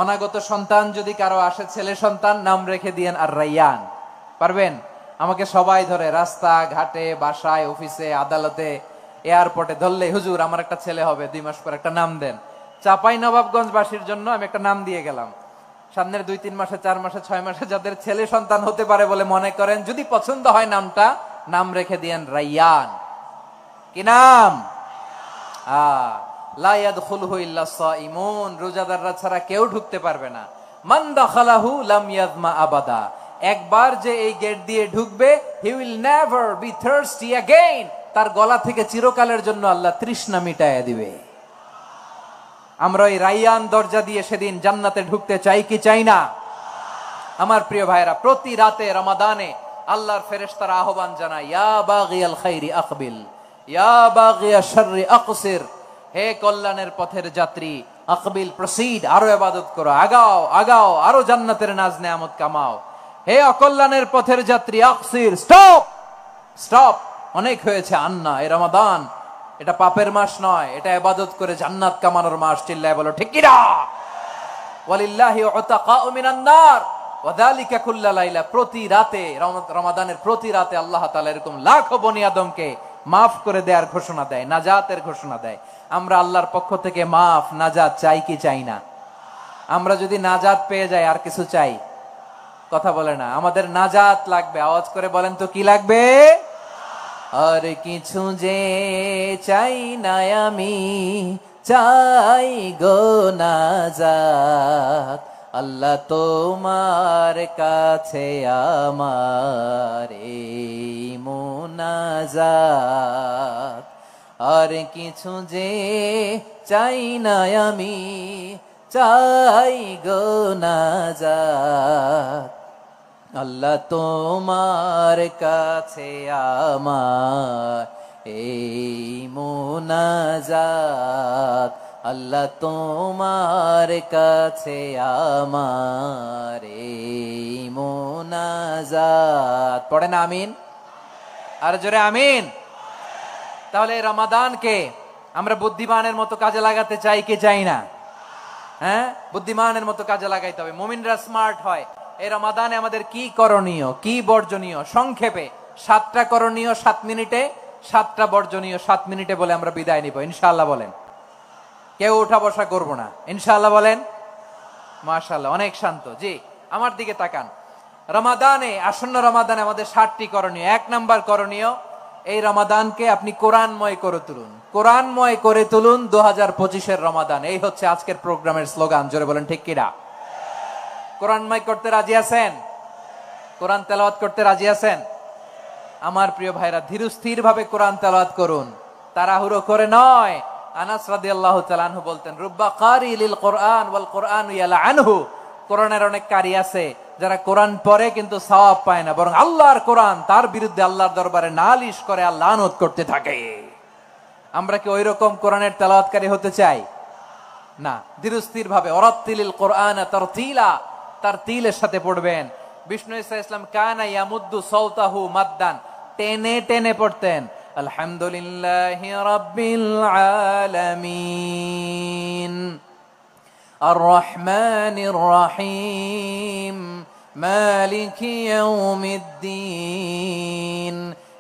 অনাগত সন্তান যদি কারো আসে, ছেলে সন্তান, নাম রেখে দিয়েন আর রায়্যান। পারবেন? আমাকে সবাই ধরে রাস্তা ঘাটে, বাসায়, অফিসে, আদালতে, এয়ারপোর্টে ধরলে, হুজুর আমার একটা ছেলে হবে 2 মাস পর, একটা নাম দেন। চাপাই নবাবগঞ্জবাসীর জন্য আমি একটা নাম দিয়ে গেলাম। সামনের 2-3 মাসে, 4 মাসে, 6 মাসে যাদের ছেলে সন্তান হতে পারে বলে মনে করেন, যদি পছন্দ হয় নামটা, নাম রেখে দিয়েন রায়্যান। কি নাম? লা ইয়াদখুলুহু ইল্লা সাইমুন, রোজাদাররা ছাড়া কেউ ঢুকতে পারবে না। মান দাখালাহু লাম ইয়াযমা আবাদা, একবার যে এই গেট দিয়ে ঢুকবে, he will never be thirsty again, তার গলা থেকে চিরকালের জন্য আল্লাহ তৃষ্ণা মিটাইয়া দিবে। আমরা এই রাইয়ান দরজা দিয়ে সেদিন জান্নাতে ঢুকতে চাই কি চাই না? আমার প্রিয় ভাইরা, প্রতি রাতে রমাদানে আল্লাহর ফেরেশতারা আহ্বান জানায়, ইয়া বাগিয়াল খাইরি আকবিল, ইয়া বাগিয়াশ শাররি আকসির, হে কল্যাণের পথের যাত্রী, আকবিল প্রসিড, আরো ইবাদত করো, আগাও আগাও, আরো জান্নাতের নাজ নেয়ামত কামাও। হে অকল্যাণের পথের যাত্রী, আকসির, স্টপ স্টপ, অনেক হয়েছে, আন্না, এই রমাদান এটা পাপের মাস নয়, এটা ইবাদত করে জান্নাত কামানোর মাস। চিল্লায় বলো ঠিক কি না? ওয়ালিল্লাহি উতাকাউ মিনান নার ওয়া যালিকা কুল্লা লাইলা, প্রতি রাতে, রমাদানের প্রতি রাতে আল্লাহ তাআলা এরকম লাখো বনি আদমকে মাফ করে দেওয়ার ঘোষণা দেয়, নাজাতের ঘোষণা দেয়। আমরা আল্লাহর পক্ষ থেকে মাফ, নাজাত চাই কি চাই না? আমরা যদি নাজাত পেয়ে যাই আর কিছু চাই? কথা বলে না, আমাদের নাজাত লাগবে। আওয়াজ করে বলেন তো কি লাগবে? আর কিছু যে চাই না আমি, চাই গো নাজাত, আল্লাহ তোমার কাছে আমার এই মুনাজাত। আর কিছু যে চাই না আমি, চাই গো নাজাত, আল্লাহ তোমার কাছে আমার এই মুনাজাত, আল্লাহ তোমার কাছে আমার এই মুনাজাত। পড়েন আমিন, আর জোরে আমিন। তাহলে রমাদানকে আমরা বুদ্ধিমানের মতো কাজে লাগাতে চাই কি চাই না? হ্যাঁ, বুদ্ধিমানের মতো কাজে লাগাইতে হবে। মুমিনরা স্মার্ট হয়। এই রমাদানে আমাদের কি করণীয়, কি বর্জনীয়, সংক্ষেপে 7টা করণীয় 7 মিনিটে, 7টা বর্জনীয় 7 মিনিটে বলে আমরা বিদায় নিব ইনশাআল্লাহ। বলেন, কেউ উঠা বসা করবো না ইনশাআল্লাহ। বলেন মাশাআল্লাহ, অনেক শান্ত। জি, আমার দিকে তাকান। রমাদানে, আসন্ন রমাদানে আমাদের 7টি করণীয়। 1 নাম্বার করণীয়, এই রমাদানকে আপনি কোরআনময় করে তুলুন। কোরআনময় করে তুলুন 2025-এর রমাদান। এই হচ্ছে আজকের প্রোগ্রামের স্লোগান। জোরে বলেন ঠিক কিনা? কোরআনময় করতে রাজি আছেন? কোরআন তেলাওয়াত করতে রাজি আছেন? আমার প্রিয় ভাইরা, ধীরস্থির ভাবে কোরআন তেলাওয়াত করুন, তাড়াহুড়ো করে নয়। আনাস রাদিয়াল্লাহু তাআলা আনহু বলতেন, রুব্বা কারি লিল কোরআন ওয়াল কোরআনু ইয়ালআনহু, কোরআনের অনেক কারি আছে যারা কোরআন পড়ে কিন্তু সওয়াব পায় না, বরং আল্লাহর কোরআন তার বিরুদ্ধে আল্লাহর দরবারে নালিশ করে আর লানত করতে থাকে। আমরা কি ওইরকম কোরআনের তেলাওয়াতকারী হতে চাই? না। ধীরস্থির ভাবে, ওরাত্তিলিল কোরআনা তারতিলা, তারতিলের সাথে পড়বেন। বিষ্ণু ইসা ইসলাম কানা ইয়ামুদ্দু সাওতাহু মাদ্দান, টেনে টেনে পড়তেন। আলহামদুলিল্লাহি রাব্বিল আলামিন আর রহমানির রহিম মালিকি ইয়াউমিদ্দিন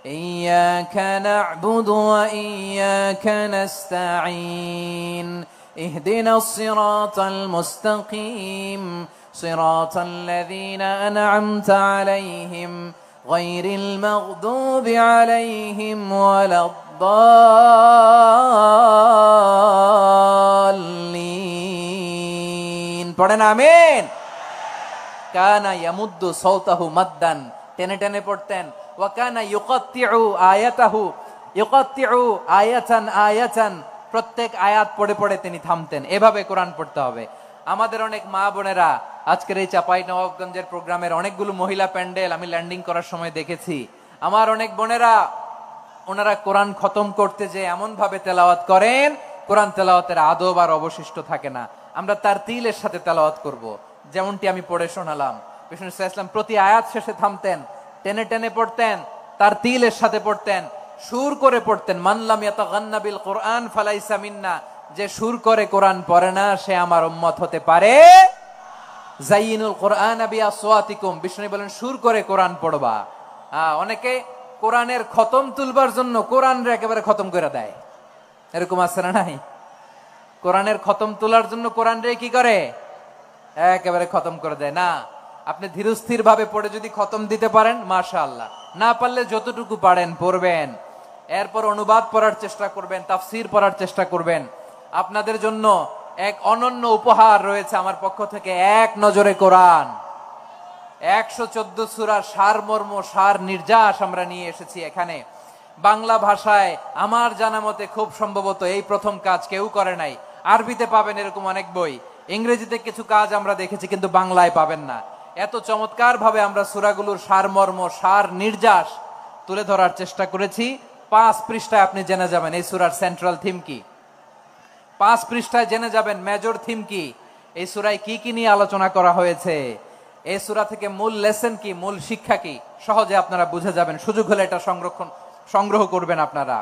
ইয়্যাকা না'বুদু ওয়া ইয়্যাকা নাস্তাঈন ইহদিনাস সিরাতাল মুস্তাকিম সিরাতাল লাযীনা আন'আমতা আলাইহিম গায়রিল মাগদুবি আলাইহিম ওয়ালাদ-দাল্লিন। পড়েন আমিন। কানা ইয়ামুদ্দু সাওতাহু মাদ্দান, টেনে টেনে পড়তেন। ওয়া কানা ইউকাত্তিউ আয়াতাহু, ইউকাত্তিউ আয়াতান আয়াতান, প্রত্যেক আয়াত পড়ে পড়ে তিনি থামতেন। এভাবে কোরআন পড়তে হবে। আমাদের অনেক মা বোনেরা আজকের এই চাঁপাইনবাবগঞ্জের প্রোগ্রামের অনেকগুলো মহিলা প্যান্ডেল আমি ল্যান্ডিং করার সময় দেখেছি। আমার অনেক বোনেরা, ওনারা কোরআন খতম করতে যে এমন ভাবে তেলাওয়াত করেন, কোরআন তেলাওয়াতের আদব আর অবশিষ্ট থাকে না। আমরা তারতিলের সাথে তেলাওয়াত করব, যেমনটি আমি পড়ে শোনালাম। বিষ্ণু সাল্লাল্লাহু আলাইহি ওয়াসাল্লাম প্রতি আয়াত শেষে থামতেন, টেনে টেনে পড়তেন, তারতিলের সাথে পড়তেন, সুর করে পড়তেন। মান লাম ইয়াতাগান্না বিল কোরআন ফালাইসা মিন্না, যে সুর করে কোরআন পড়ে না সে আমার উম্মত হতে পারে। জাইয়িনুল কোরআন বিআসওয়াতিকুম, বিষ্ণু বলেন সুর করে কোরআন পড়বা। অনেকে কোরআনের খতম তুলবার জন্য কোরআনরে একেবারে খতম করে দেয়, এরকম আছে না নাই? কোরআনের খতম তোলার জন্য কোরআনরে কি করে? একেবারে খতম করে দেয়। না, আপনি ধীরস্থির ভাবে পড়ে যদি খতম দিতে পারেন মাশাআল্লাহ, না পারলে যতটুকু পারেন পড়বেন। এরপর অনুবাদ পড়ার চেষ্টা করবেন, তাফসীর পড়ার চেষ্টা করবেন। আপনাদের জন্য এক অনন্য উপহার রয়েছে আমার পক্ষ থেকে, এক নজরে কোরআন। 114 সূরার সারমর্ম, সার নির্যাস আমরা নিয়ে এসেছি এখানে। বাংলা ভাষায় আমার জানা মতে খুব সম্ভবত এই প্রথম কাজ কেউ করে নাই। আরবিতে পাবেন এরকম অনেক বই, ইংরেজিতে কিছু কাজ আমরা দেখেছি, কিন্তু বাংলায় পাবেন না। এত চমৎকার ভাবে আমরা সূরাগুলোর সারমর্ম, সার নির্যাস তুলে ধরার চেষ্টা করেছি। 5 পৃষ্ঠায় আপনি জেনে যাবেন এই সূরার সেন্ট্রাল থিম কি। 5 পৃষ্ঠায় জেনে যাবেন মেজর থিম কি, এই সূরায় কি কি নিয়ে আলোচনা করা হয়েছে, এই সূরা থেকে মূল লেসন কি, মূল শিক্ষা কি, সহজে আপনারা বুঝে যাবেন। সুযোগ হলে এটা সংগ্রহ করবেন। আপনারা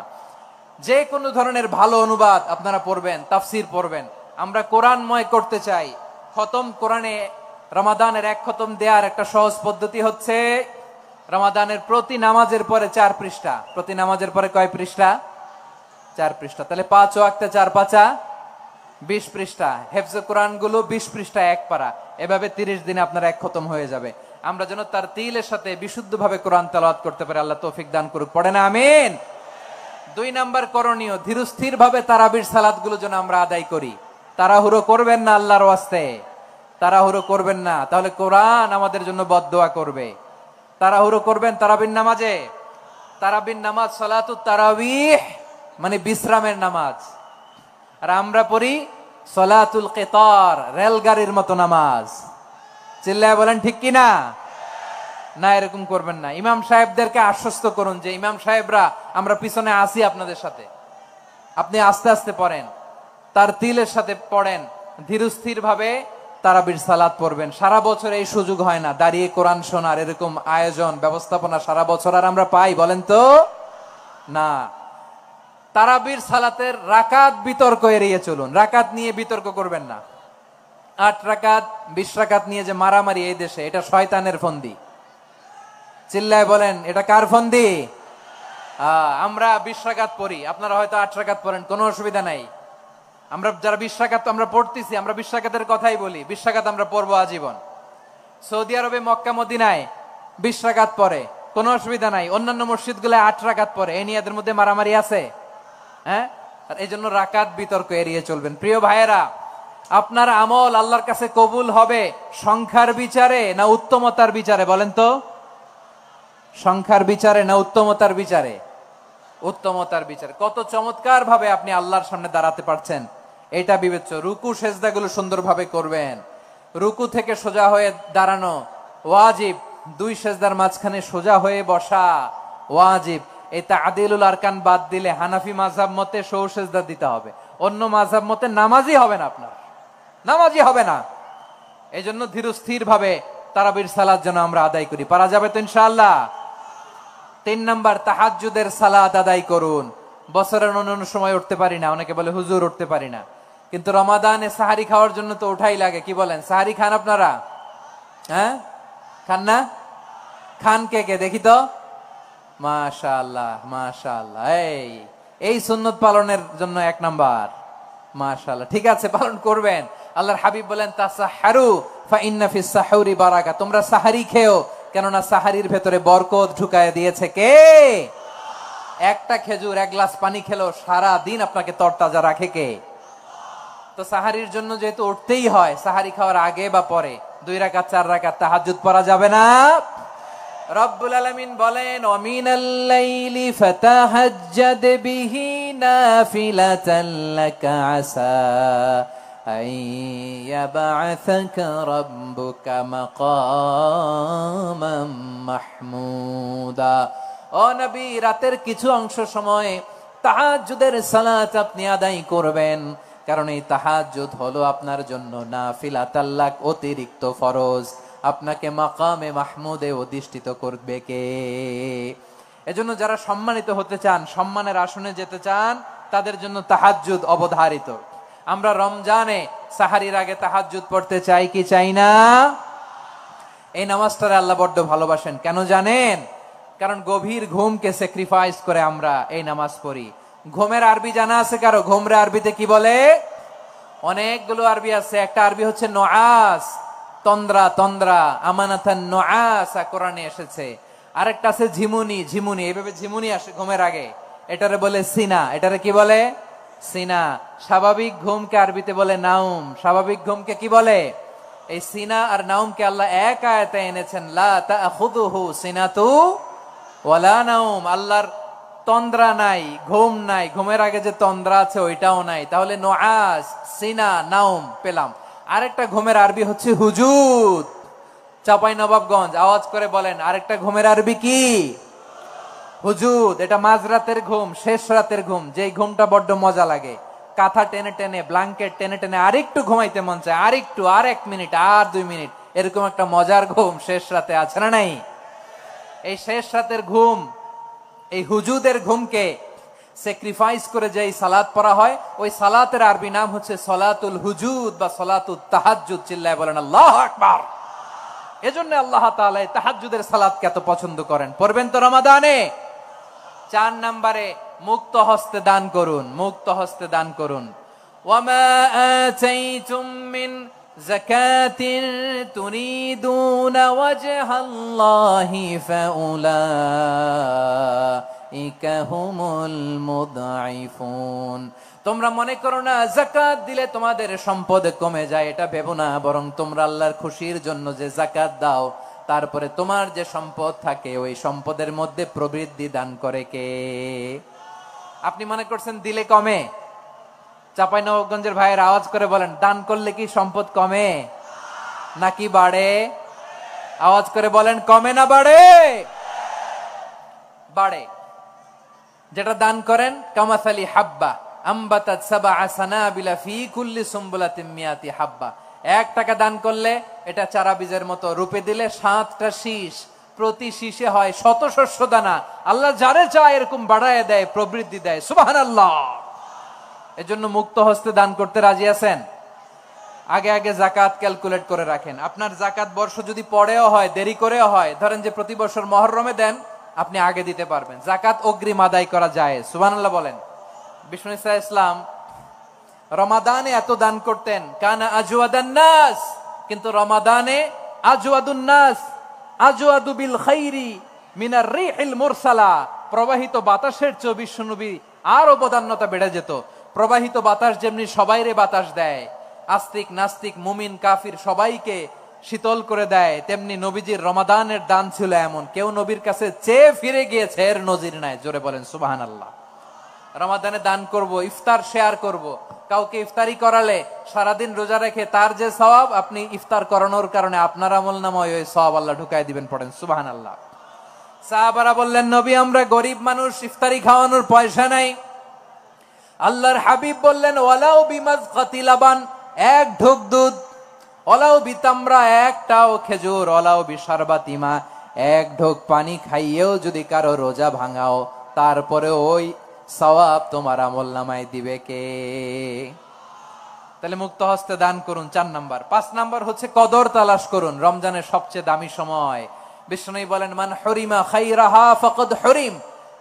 যে কোনো ধরনের ভালো অনুবাদ আপনারা পড়বেন, তাফসির পড়বেন। আমরা কোরআনময় করতে চাই। খতম কোরআনে রমাদানের 1 খতম দেওয়ার একটা সহজ পদ্ধতি হচ্ছে রমাদানের প্রতি নামাজের পরে 4 পৃষ্ঠা। প্রতি নামাজের পরে কয় পৃষ্ঠা? 4 পৃষ্ঠা। তাহলে 5 ওয়াক্তে 4 পাঁচা 20 পৃষ্ঠা। হেফজে কোরআন গুলো 20 পৃষ্ঠা 1 পারা। এভাবে 30 দিনে আপনার 1 খতম হয়ে যাবে। আমরা যেন তার তিলের সাথে বিশুদ্ধভাবে কোরআন তেলাওয়াত করতে পারি। আল্লাহ তৌফিক দান করুক। পড়ে না আমিন। 2 নাম্বার করণীয়, ধীরস্থির ভাবে তারাবির সালাত গুলো যেন আমরা আদায় করি। তাড়াহুড়ো করবেন না, আল্লাহর ওয়াস্তে তাড়াহুড়ো করবেন না, তাহলে কোরআন আমাদের জন্য বদদোয়া করবে। তাড়াহুড়ো করবেন তারাবির নামাজে। তারাবির নামাজ সালাতুত তারাবিহ মানে বিশ্রামের নামাজ। আর আমরা পড়ি সালাতুল কিতার, রেলগাড়ির মতো নামাজ। চিল্লায় বলেন ঠিক কিনা? না, এরকম করবেন না। ইমাম সাহেবদেরকে আশ্বস্ত করুন যে ইমাম সাহেবরা আমরা পিছনে আসি আপনাদের সাথে, আপনি আস্তে আস্তে পড়েন, তার তিলের সাথে পড়েন, ধীরস্থির ভাবে তারাবির সালাত পড়বেন। সারা বছর এই সুযোগ হয় না, দাঁড়িয়ে কোরআন শোনার এরকম আয়োজন ব্যবস্থাপনা সারা বছর আর আমরা পাই বলেন তো না। তারাবির সালাতের রাকাত বিতর্ক এড়িয়ে চলুন। রাকাত নিয়ে বিতর্ক করবেন না। 8 রাকাত 20 রাকাত নিয়ে যে মারামারি এই দেশে, এটা শয়তানের ফন্দি। চিল্লায় বলেন এটা কার ফন্দি? আমরা 20 রাকাত পড়ি, আপনারা হয়তো 8 রাকাত পড়েন, কোনো অসুবিধা নাই। আমরা যারা 20 রাকাত আমরা পড়তেছি, আমরা 20 রাকাতের কথাই বলি। 20 রাকাত আমরা পড়বো আজীবন। সৌদি আরবে মক্কা মদিনায় 20 রাকাত পড়ে, কোনো অসুবিধা নাই। অন্যান্য মসজিদ গুলো 8 রাকাত পড়ে। এই নিয়ে এদের মধ্যে মারামারি আছে? হ্যাঁ। আর এই জন্য রাকাত বিতর্ক এড়িয়ে চলবেন। প্রিয় ভাইয়েরা, আপনার আমল আল্লাহর কাছে কবুল হবে সংখ্যার বিচারে না উত্তমতার বিচারে? বলেন তো, সংখ্যার বিচারে না উত্তমতার বিচারে? উত্তমতার বিচারে। কত চমৎকার ভাবে আপনি আল্লাহর সামনে দাঁড়াতে পারছেন এটা বিবেচ্য। রুকু সেজদাগুলো সুন্দরভাবে করবেন। রুকু থেকে সোজা হয়ে দাঁড়ানো ওয়াজিব। 2 সেজদার মাঝখানে সোজা হয়ে বসা ওয়াজিব। এই তা'দিলুল আরকান বাদ দিলে হানাফি মাযহাব মতে সৌ সেজদা দিতে হবে। অন্য মাযহাব মতে নামাজই হবে না, আপনার নামাজই হবে না। এই জন্য ধীরস্থির ভাবে তারাবির সালাত যেন আমরা আদায় করি। পারা যাবে তো ইনশাআল্লাহ। 3 নাম্বার, তাহাজ্জুদের সালাত আদায় করুন। বছরের অন্যান্য সময় উঠতে পারি না, অনেকে বলে হুজুর উঠতে পারি না, কিন্তু রমাদানে সাহারি খাওয়ার জন্য তো ওঠাই লাগে। কি বলেন, সাহারি খান আপনারা? হ্যাঁ, খান না? খান কে কে দেখি তো? মাশাআল্লাহ মাশাআল্লাহ। এই সুন্নত পালনের জন্য 1 নাম্বার। মাশাআল্লাহ, ঠিক আছে, পালন করবেন। আল্লাহর হাবিব বলেন তাসাহহারু ফা ইন্না ফিস সাহুরি বারাকা। তোমরা সাহারি খেও, কেননা সাহারির ভেতরে বরকত ঢুকায় দিয়েছে কে? একটা খেজুর, 1 গ্লাস পানি খেলো সারা দিন আপনাকে তরতাজা রাখে কে? তো সাহারির জন্য যেহেতু উঠতেই হয়, সাহারি খাওয়ার আগে বা পরে 2 রাকাত 4 রাকাত তাহাজ্জুদ পড়া যাবে না? রব্বুল আলামিন বলেন ওয়ামিনাল লাইলি ফাতাহাজ্জাদ বিহি নাফিলাতান লাকা আসা আইয়াবআসাকা রাব্বুকা মাকামাম মাহমুদা। ও নবী, রাতের কিছু অংশ সময় তাহাজ্জুদের সালাত আপনি আদায় করবেন, কারণ এই তাহাজ্জুদ হলো আপনার জন্য নাফিলাতাল লাক, অতিরিক্ত ফরজ। আপনাকে মাকামে মাহমুদে অধিষ্ঠিত করবে কে? এজন্য যারা সম্মানিত হতে চান, সম্মানের আসনে যেতে চান, তাদের জন্য তাহাজ্জুদ অবধারিত। আমরা রমজানে সাহারির আগে তাহাজ্জুদ পড়তে চাই কি চাই না? এই নামাজটারে আল্লাহ বড্ড ভালোবাসেন। কেন জানেন? কারণ গভীর ঘুমকে স্যাক্রিফাইস করে আমরা এই নামাজ পড়ি। ঘুমের আরবি জানা আছে কারো? ঘুমরে আরবিতে কি বলে? অনেকগুলো আরবি আছে। একটা আরবি হচ্ছে নুআস, তন্দ্রা তন্দ্রা, আমানাতান নুআসা কোরআনে এসেছে। আরেকটা আছে ঝিমুনি, ঝিমুনি, এইভাবে ঝিমুনি আসে ঘুমের আগে, এটারে বলে সিনা। এটারে কি বলে? সিনা। স্বাভাবিক ঘুমকে আরবিতে বলে নাউম। স্বাভাবিক ঘুমকে কি বলে? এই সিনা আর নাউমকে আল্লাহ এক আয়াতে এনেছেন, লা তাখুযুহু সিনাতু ওয়ালা নাউম। আল্লাহর তন্দ্রা নাই, ঘুম নাই, ঘুমের আগে যে তন্দ্রা আছে ওইটাও নাই। তাহলে নুআস, সিনা, নাউম পেলাম। আরেকটা ঘুমের আরবি হচ্ছে হুজুদ। চাঁপাইনবাবগঞ্জ আওয়াজ করে বলেন, আরেকটা ঘুমের আরবি কি? হুজুদ। এটা মাঝরাতের ঘুম, শেষ রাতের ঘুম, যেই ঘুমটা বড্ড মজা লাগে। কাঁথা টেনে টেনে, ব্ল্যাঙ্কেট টেনে টেনে আরেকটু ঘুমাইতে মন চায়, আরেকটু, আর 1 মিনিট, আর 2 মিনিট, এরকম একটা মজার ঘুম শেষ রাতে আছে না নাই? এই শেষ রাতের ঘুম, এই হুজুদের ঘুমকে স্যাক্রিফাইস করে যে সালাত পড়া হয়, ওই সালাতের আরবি নাম হচ্ছে সলাতুল হুজুদ বা সলাতুত তাহাজ্জুদ। চিল্লায় বলেন আল্লাহু আকবার। এজন্য আল্লাহ তাআলা এই তাহাজ্জুদের সালাতকে এত পছন্দ করেন। পড়বেন তো রমাদানে। 4 নম্বরে মুক্ত হস্তে দান করুন, মুক্ত হস্তে দান করুন। ওয়ামা আতাইতুম মিন যাকাতিন তুরিদুনা ওয়াজহাল্লাহি ফাউলাইকা হুমুল মুদঈফুন। তোমরা মনে করো না যাকাত দিলে তোমাদের সম্পদ কমে যায়, এটা ভেবো না। বরং তোমরা আল্লাহর খুশির জন্য যে যাকাত দাও, তারপরে তোমার যে সম্পদ থাকে ওই সম্পদের মধ্যে প্রবৃদ্ধি দান করে কে? আপনি মনে করছেন দিলে কমে? চাঁপাইনবাবগঞ্জের ভাইয়ের আওয়াজ করে বলেন, দান করলে কি সম্পদ কমে নাকি বাড়ে? আওয়াজ করে বলেন, কমে না বাড়ে? বাড়ে। যেটা দান করেন, কামাসালি হাব্বা আম্বাতাত সাবআ সানাবিলা ফি কুল্লি সুমবুলাতিন মিয়াতি হাব্বা। 1 টাকা দান করলে এটা চারা বীজের মতো, রূপে দিলে 7টা শীষ, প্রতি শীষে হয় 100 শস্য দানা। আল্লাহ যারে চায় এরকম বাড়ায় দেয়, প্রবৃদ্ধি দেয়। সুবহানাল্লাহ। এজন্য মুক্ত হস্তে দান করতে রাজি আছেন? আগে আগে যাকাত ক্যালকুলেট করে রাখেন। আপনার যাকাত বর্ষ যদি পরেও হয়, দেরি করেও হয়, ধরেন যে প্রতি বছর মুহররমে দেন, আপনি আগে দিতে পারবেন। যাকাত অগ্রিম আদায় করা যায়। সুবহানাল্লাহ বলেন। বিষ্ণু ইসা ইসলাম রমাদানে এত দান করতেন, কানা আজওয়াদান নাস, কিন্তু রমাদানে আজওয়াদুন নাস আজওয়াদু বিল খাইরি মিনার রিহিল মুরসালা। প্রবাহিত বাতাসের চেয়ে বিশ্বনবী আরো বদান্যতা বেড়ে যেত। প্রবাহিত বাতাস যেমনি সবাইরে বাতাস দেয়, আস্তিক নাস্তিক মুমিন কাফির সবাইকে শীতল করে দেয়, তেমনি নবীজির রমাদানের দান ছিল এমন, কেউ নবীর কাছে চেয়ে ফিরে গিয়েছে এর নজির নাই। জোরে বলেন সুবহানাল্লাহ। রমাদানে দান করব, ইফতার শেয়ার করব। কাউকে ইফতারি করালে সারাদিন রোজা রেখে তার যে সওয়াব, আপনি ইফতার করানোর কারণে আপনার আমলনামায় ওই সওয়াব আল্লাহ ঢুকাই দিবেন। পড়েন সুবহানাল্লাহ। সাহাবারা বললেন, নবী আমরা গরিব মানুষ, ইফতারি খাওয়ানোর পয়সা নাই। আল্লাহর হাবিব বললেন, ওয়ালাউ বিমাজকাতি লাবান, 1 ঢোক দুধ, ওয়ালাউ বিতামরা, 1টাও খেজুর, ওয়ালাউ বিশারবাতিমা, 1 ঢোক পানি খাইয়েও যদি কারো রোজা ভাঙাও, তারপরে ওই সওয়াব তোমার আমলনামায় দিবে কে? তাহলে মুক্ত হস্তে দান করুন, 4 নাম্বার। 5 নাম্বার হচ্ছে কদর তালাশ করুন। রমজানের সবচেয়ে দামি সময়। বিষ্ণু বলেন, মান হরিমা খাইরাহা ফাকাদ হরিম।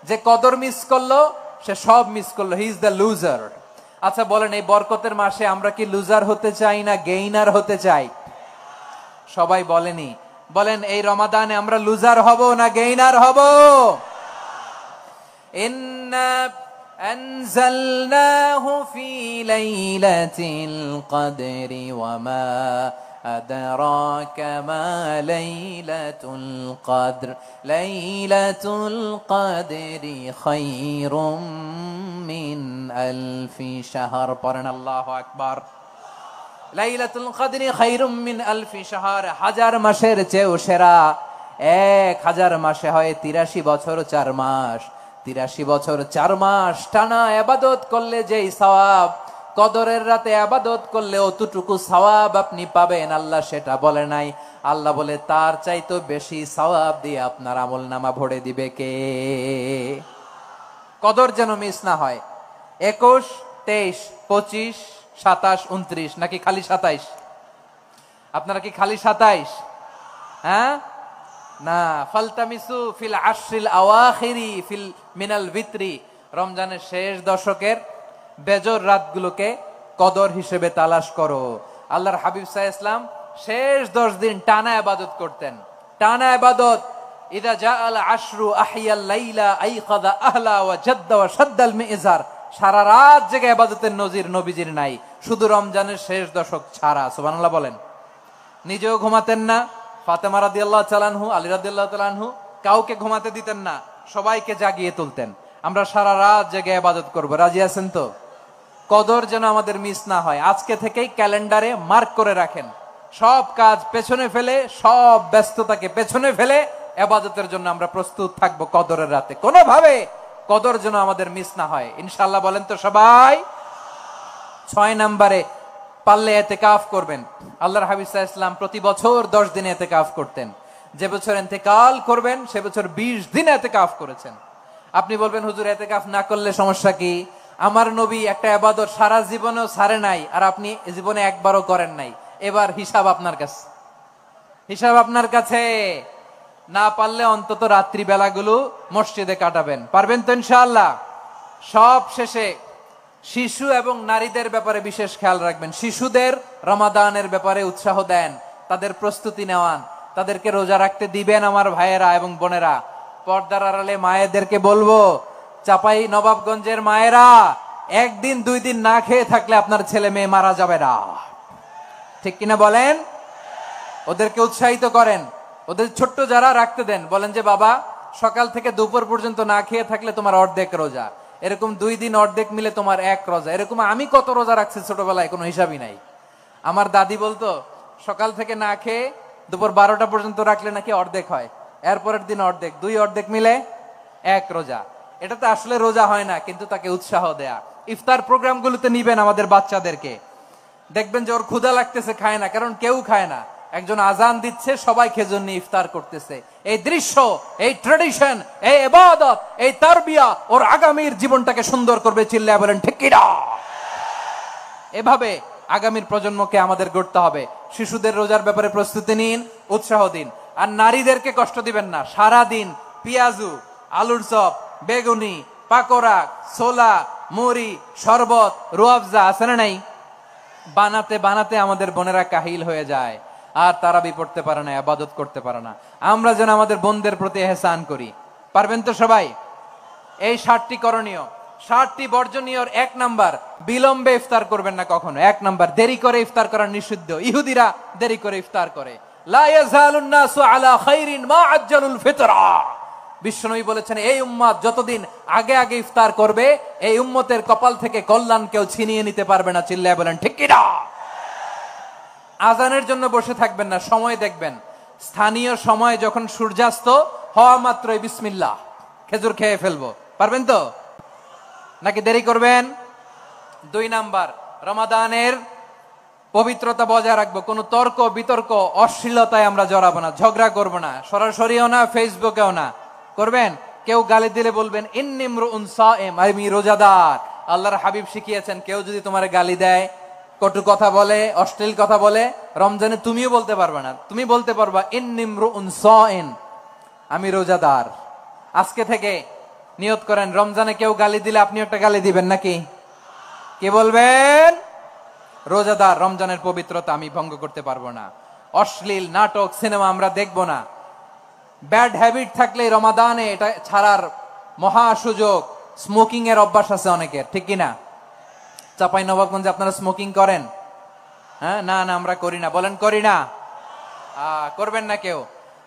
যে কদর মিস করলো সে সব মিস করলো, হি ইজ দ্য লুজার। আচ্ছা বলেন, এই বরকতের মাসে আমরা কি লুজার হতে চাই না গেইনার হতে চাই? সবাই বলেনি। বলেন, এই রমাদানে আমরা লুজার হব না গেইনার হব? ইন্না আনজালনাহু ফি লাইলাতিল কদরি ওয়া মা আদরাকা মা লাইলাতুল কদর লাইলাতুল কদরি খায়রুম মিন আলফি শাহর। পড়েন আল্লাহু আকবার। লাইলাতুল কদরি খায়রুম মিন আলফি শাহর, 1000 মাসের চেয়েও সেরা। 1000 মাসে হয় 83 বছর 4 মাস। 83 বছর 4 মাস টানা ইবাদত করলে যেই সওয়াব, কদরের রাতে ইবাদত করলে অতটুকু সওয়াব আপনি পাবেন, আল্লাহ সেটা বলে নাই। আল্লাহ বলে তার চাইতে বেশি সওয়াব দিয়ে আপনার আমলনামা ভরে দিবে কে? কদর যেন মিস না হয়। 21, 23, 25, 27, 29 নাকি খালি 27? আপনারা কি খালি 27? হ্যাঁ না, ফালতামিসু ফিল আশরিল আওয়াখিরি ফিল মিনাল ভিতরি। রমজানের শেষ দশকের বেজর রাতগুলোকে কদর হিসেবে তালাশ করো। আল্লাহর হাবিব সাল্লাল্লাহু আলাইহি ওয়াসাল্লাম শেষ 10 দিন টানা ইবাদত করতেন, টানা ইবাদত। ইদা জাআল আশরু আহিয়াল লাইলা আইকাদা আহলা ওয়া জাদ্দা ওয়া শাদ্দাল মিজার। সারা রাত জেগে ইবাদতের নজির নবীজির নাই, শুধু রমজানের শেষ দশক ছাড়া। সুবহানাল্লাহ বলেন। নিজেও ঘুমাতেন না, ফাতেমা রাদিয়াল্লাহু তাআলা আনহু, আলী রাদিয়াল্লাহু তাআলা আনহু কাউকে ঘুমাতে দিতেন না, সবাইকে জাগিয়ে তুলতেন। আমরা সারা রাত জেগে ইবাদত করব, রাজি আছেন তো? কদর যেন আমাদের মিস না হয়, আজকে থেকেই ক্যালেন্ডারে মার্ক করে রাখেন। সব কাজ পেছনে ফেলে, সব ব্যস্ততাকে পেছনে ফেলে ইবাদতের জন্য আমরা প্রস্তুত থাকবো কদরের রাতে। কোনোভাবে কদর যেন আমাদের মিস না হয়, ইনশাআল্লাহ। বলেন তো সবাই। 6 নম্বরে পারলে ইতিকাফ করবেন। আল্লাহর হাবিব সাল্লাল্লাহু আলাইহি ওয়াসাল্লাম প্রতি বছর 10 দিন ইতিকাফ করতেন। যে বছর ইন্তেকাল করবেন সে বছর 20 দিন ইতিকাফ করেছেন। আপনি বলবেন হুজুর ইতিকাফ না করলে সমস্যা কি? আমার নবী একটা ইবাদত সারা জীবনেও ছাড়ে নাই, আর আপনি জীবনে একবারও করেন নাই। এবার হিসাব আপনার কাছে, হিসাব আপনার কাছে। না পারলে অন্তত রাত্রি বেলাগুলো মসজিদে কাটাবেন, পারবেন তো ইনশাআল্লাহ? সব শেষে শিশু এবং নারীদের ব্যাপারে বিশেষ খেয়াল রাখবেন। শিশুদের রমাদানের ব্যাপারে উৎসাহ দেন, তাদের প্রস্তুতি নেওয়ান, তাদেরকে রোজা রাখতে দিবেন। আমার ভাইয়েরা এবং বোনেরা, পর্দার আড়ালে মায়েদেরকে বলবো, চাপাই নবাবগঞ্জের মায়েরা, 1 দিন 2 দিন না খেয়ে থাকলে আপনার ছেলে মেয়ে মারা যাবে না, ঠিক কিনা বলেন? ওদেরকে উৎসাহিত করেন, ওদের ছোট্ট যারা রাখতে দেন, বলেন যে বাবা সকাল থেকে দুপুর পর্যন্ত না খেয়ে থাকলে তোমার অর্ধেক রোজা, এরকম 2 দিন অর্ধেক মিলে তোমার 1 রোজা। এরকম আমি কত রোজা রাখছি ছোটবেলায় কোনো হিসাবই নাই। আমার দাদি বলতো সকাল থেকে না খেয়ে দুপুর 12টা পর্যন্ত রাখলে নাকি অর্ধেক হয়, এরপরের দিন অর্ধেক, 2 অর্ধেক মিলে 1 রোজা। এটা তো আসলে রোজা হয় না, কিন্তু তাকে উৎসাহ দেয়া। ইফতার প্রোগ্রামগুলোতে নিবেন আমাদের বাচ্চাদেরকে, দেখবেন যে ওর ক্ষুধা লাগতেছে, খায় না, কারণ কেউ খায় না। একজন আজান দিচ্ছে, সবাই খেজুর নিয়ে ইফতার করতেছে। এই দৃশ্য, এই ট্র্যাডিশন, এই ইবাদত, এই তারবিয়া ওর আগামীর জীবনটাকে সুন্দর করবে। চিল্লায়া বলেন ঠিক কি না? এভাবে আগামীর প্রজন্মকে আমাদের গড়তে হবে। শিশুদের রোজার ব্যাপারে প্রস্তুতি নিন, উৎসাহ দিন। আর নারীদেরকে কষ্ট দিবেন না। সারা দিন পেঁয়াজু, আলুর চপ, বেগুনি, পাকোড়া, ছোলা, মুড়ি, শরবত, রুয়াবজা আছে না নাই, বানাতে বানাতে আমাদের বোনেরা কাহিল হয়ে যায়, আর তারাবি পড়তে পারে না, ইবাদত করতে পারে না। আমরা যেন আমাদের বোনদের প্রতি ইহসান করি, পারবেন তো সবাই? এই 7টি করণীয়, 7টি বর্জনীয়। 1 নাম্বার, বিলম্বে ইফতার করবেন না কখনো। 1 নাম্বার, দেরি করে ইফতার করা নিষিদ্ধ। ইহুদিরা দেরি করে ইফতার করে। লা ইয়াজালুন নাসু আলা খাইরিন মা আজ্জালুল ফিতরা। বিশ্বনবী বলেছেন এই উম্মত যতদিন আগে আগে ইফতার করবে, এই উম্মতের কপাল থেকে কল্যাণ কেউ ছিনিয়ে নিতে পারবে না। চিল্লায়া বলেন ঠিক কি না? আজানের জন্য বসে থাকবেন না, সময় দেখবেন। স্থানীয় সময় যখন সূর্যাস্ত হওয়া মাত্রই বিসমিল্লাহ, খেজুর খেয়ে ফেলবো, পারবেন তো? নাকি দেরি করবেন? 2 নাম্বার, রমাদানের পবিত্রতা বজায় রাখবো। কোনো তর্ক বিতর্ক অশ্লীলতায় আমরা জড়াবো না, ঝগড়া করবো না, সরাসরিও না, ফেসবুকেও না। করবেন কেউ গালি দিলে বলবেন ইন্নিমরুন সায়েম, আমি রোজাদার। আল্লাহর হাবিব শিখিয়েছেন কেউ যদি তোমার গালি দেয়, কটু কথা বলে, অশ্লীল কথা বলে, রমজানে তুমিও বলতে পারবে না। তুমি বলতে পারবা ইন্নিমরুন সায়েম, আমি রোজাদার। আজকে থেকে নিয়ত করেন, রমজানে কেউ গালি দিলে আপনি একটা গালি দিবেন নাকি? কি বলবেন? রোজাদার, রমজানের পবিত্রতা আমি ভঙ্গ করতে পারবো না। অশ্লীল নাটক, সিনেমা আমরা দেখবো না। ব্যাড হ্যাবিট থাকলে রমাদানে এটা ছাড়ার মহা সুযোগ। স্মোকিং এর অভ্যাস আছে অনেকের, ঠিক কিনা? চাপাই নবাবগঞ্জে আপনারা স্মোকিং করেন? হ্যাঁ, না না আমরা করি না। বলেন করি না? করবেন না কেউ।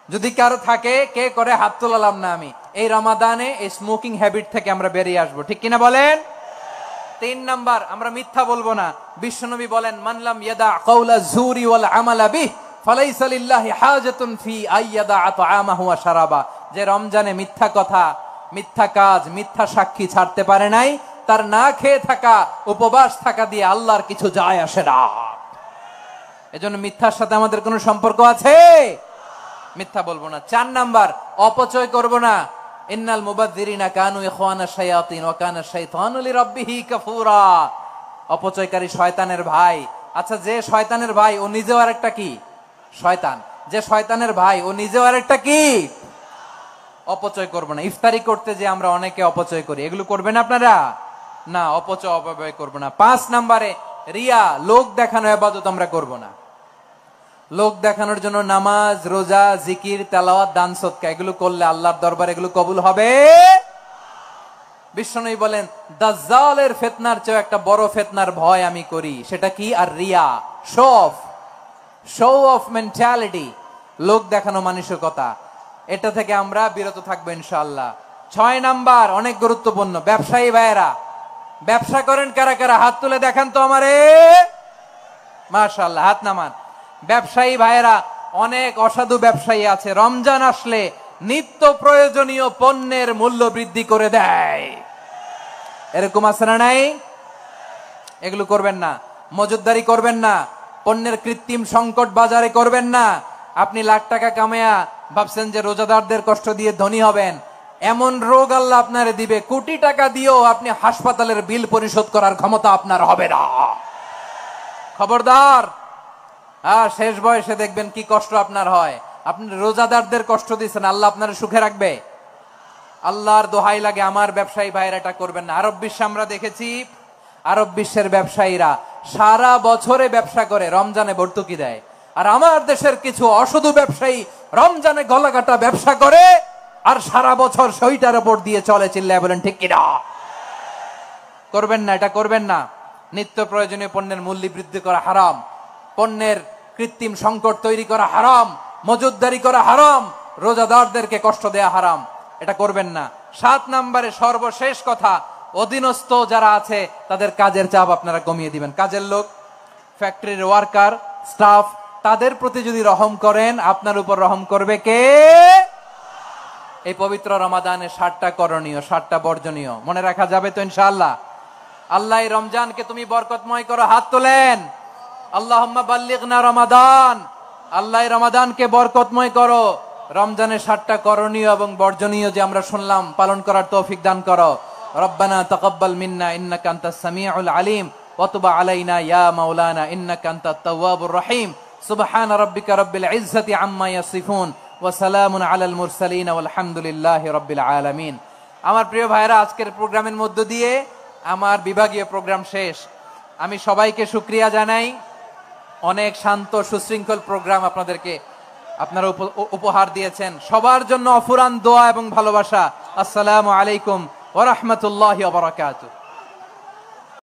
যদি কারো থাকে, কে করে হাত তোলালাম না আমি। এই রমাদানে এই স্মোকিং হ্যাবিট থেকে আমরা বেরিয়ে আসবো, ঠিক কিনা বলেন? 3 নাম্বার, আমরা মিথ্যা বলবো না। বিশ্বনবী বলেন মানলাম ইয়াদা কাওলা যুরি ওয়াল আমালা বিহি ফালাইসা লিল্লাহি হাজাতুন ফি আইয়াদা আতআমাহু ওয়া শারাবা। যে রমজানে মিথ্যা কথা, মিথ্যা কাজ, মিথ্যা সাক্ষী ছাড়তে পারে নাই, তার না খেয়ে থাকা, উপবাস থাকা দিয়ে আল্লাহর কিছু যায় আসে না। এজন্য মিথ্যার সাথে আমাদের কোনো সম্পর্ক আছে? মিথ্যা বলবো না। 4 নাম্বার, অপচয় করব না। ইন্নাল মুবাযযিরিনা কানু ইখওয়ানাশ শায়াতিন ওয়া কানা শাইতানু লিরাব্বিহি কাফুরা। অপচয়কারী শয়তানের ভাই। আচ্ছা, যে শয়তানের ভাই ও নিজেও আরেকটা কি? শয়তান। যে শয়তানের ভাই ও নিজেও আরেকটা কি? অপচয় করব না। ইফতারি করতে যে আমরা অনেকে অপচয় করি, এগুলো করবেন আপনারা না। অপচয় অপব্যয় করব না। 5 নাম্বারে, রিয়া, লোক দেখানো ইবাদত আমরা করব না। লোক দেখানোর জন্য নামাজ, রোজা, জিকির, তেলাওয়াত, দান সদকা এগুলো করলে আল্লাহর দরবারে এগুলো কবুল হবে। বিশ্বনবী বলেন দাজ্জালের ফিতনার চেয়ে একটা বড় ফিতনার ভয় আমি করি, সেটা কি? আর রিয়া, show off. Show off mentality, লোক দেখানো মানসিকতা, এটা থেকে আমরা বিরত থাকবো ইনশাআল্লাহ। 6 নাম্বার অনেক গুরুত্বপূর্ণ, ব্যবসায়ী ভাইয়েরা, ব্যবসা করেন কারা কারা হাত তুলে দেখান তো আমারে, মাশাআল্লাহ হাত নামান। ব্যবসায়ী ভাইয়েরা, অনেক অসাধু ব্যবসায়ী আছে রমজান আসলে নিত্য প্রয়োজনীয় পণ্যের মূল্য বৃদ্ধি করে দেয়, এরকম আছে না নাই? এগুলো করবেন না, মজুদদারি করবেন না, পণ্যের কৃত্রিম সংকট বাজারে করবেন না। আপনি লাখ টাকা কামায়া ভাবছেন যে রোজাদারদের কষ্ট দিয়ে ধনী হবেন, এমন রোগ আল্লাহ আপনারে দিবে, কোটি টাকা দিয়েও আপনি হাসপাতালের বিল পরিশোধ করার ক্ষমতা আপনার হবে না। খবরদার। শেষ বয়সে দেখবেন কি কষ্ট আপনার হয়। আপনি রোজাদারদের কষ্ট দিচ্ছেন, আল্লাহ আপনার সুখে রাখবে? আল্লাহর দোহাই লাগে আমার ব্যবসায়ী ভাইয়েরা এটা করবেন না। আরব বিশ্বে আমরা দেখেছি, আরব বিশ্বের ব্যবসায়ীরা সারা বছরে ব্যবসা করে, রমজানে ভর্তুকি দেয়। আর আমার দেশের কিছু অসাধু ব্যবসায়ী রমজানে গলাকাটা ব্যবসা করে আর সারা বছর সইটার উপর দিয়ে চলে, চিল্লায় বলেন ঠিক কিনা? করবেন না, এটা করবেন না। নিত্য প্রয়োজনীয় পণ্যের মূল্য বৃদ্ধি করা হারাম, পণ্যের কৃত্রিম সংকট তৈরি করা হারাম, মজুদদারি করা হারাম, রোজাদারদেরকে কষ্ট দেয়া হারাম, এটা করবেন না। 7 নম্বরে সর্বশেষ কথা, অধীনস্থ যারা আছে তাদের কাজের চাপ আপনারা কমিয়ে দিবেন। কাজের লোক, ফ্যাক্টরির ওয়ার্কার, স্টাফ, তাদের প্রতি যদি রহম করেন, আপনার উপর রহম করবে কে? এই পবিত্র রমাদানে 7টা করণীয়, 7টা বর্জনীয় মনে রাখা যাবে তো ইনশাআল্লাহ? আল্লাহ এই রমজানকে তুমি বরকতময় করো, হাত তোলেন। আল্লাহুম্মা বাল্লিগনা রমাদান, আল্লাহ এই রমাদানকে বরকতময় করো। রমজানের 7টা করণীয় এবং বর্জনীয় যে আমরা শুনলাম, পালন করার তৌফিক দান করো। রব্বানা তাকাব্বাল মিন্না ইন্নাকা আনতাস সামিউল আলিম ওয়া তুব আলাইনা ইয়া মাওলানা ইন্নাকা আনতাত তাওয়াবুর রহিম। সুবহান রাব্বিকা রাব্বিল ইজ্জাতি আম্মা ইয়াসিফুন ওয়া সালামুন আলাল মুরসালিন ওয়ালহামদুলিল্লাহি রাব্বিল আলামিন। আমার প্রিয় ভাইরা, আজকের প্রোগ্রামের মধ্য দিয়ে আমার বিভাগীয় প্রোগ্রাম শেষ। আমি সবাইকে শুকরিয়া জানাই। অনেক শান্ত সুশৃঙ্খল প্রোগ্রাম আপনারা উপহার দিয়েছেন। সবার জন্য অফুরান দোয়া এবং ভালোবাসা। আসসালামু আলাইকুম ওয়া রাহমাতুল্লাহি ওয়া বারাকাতুহু।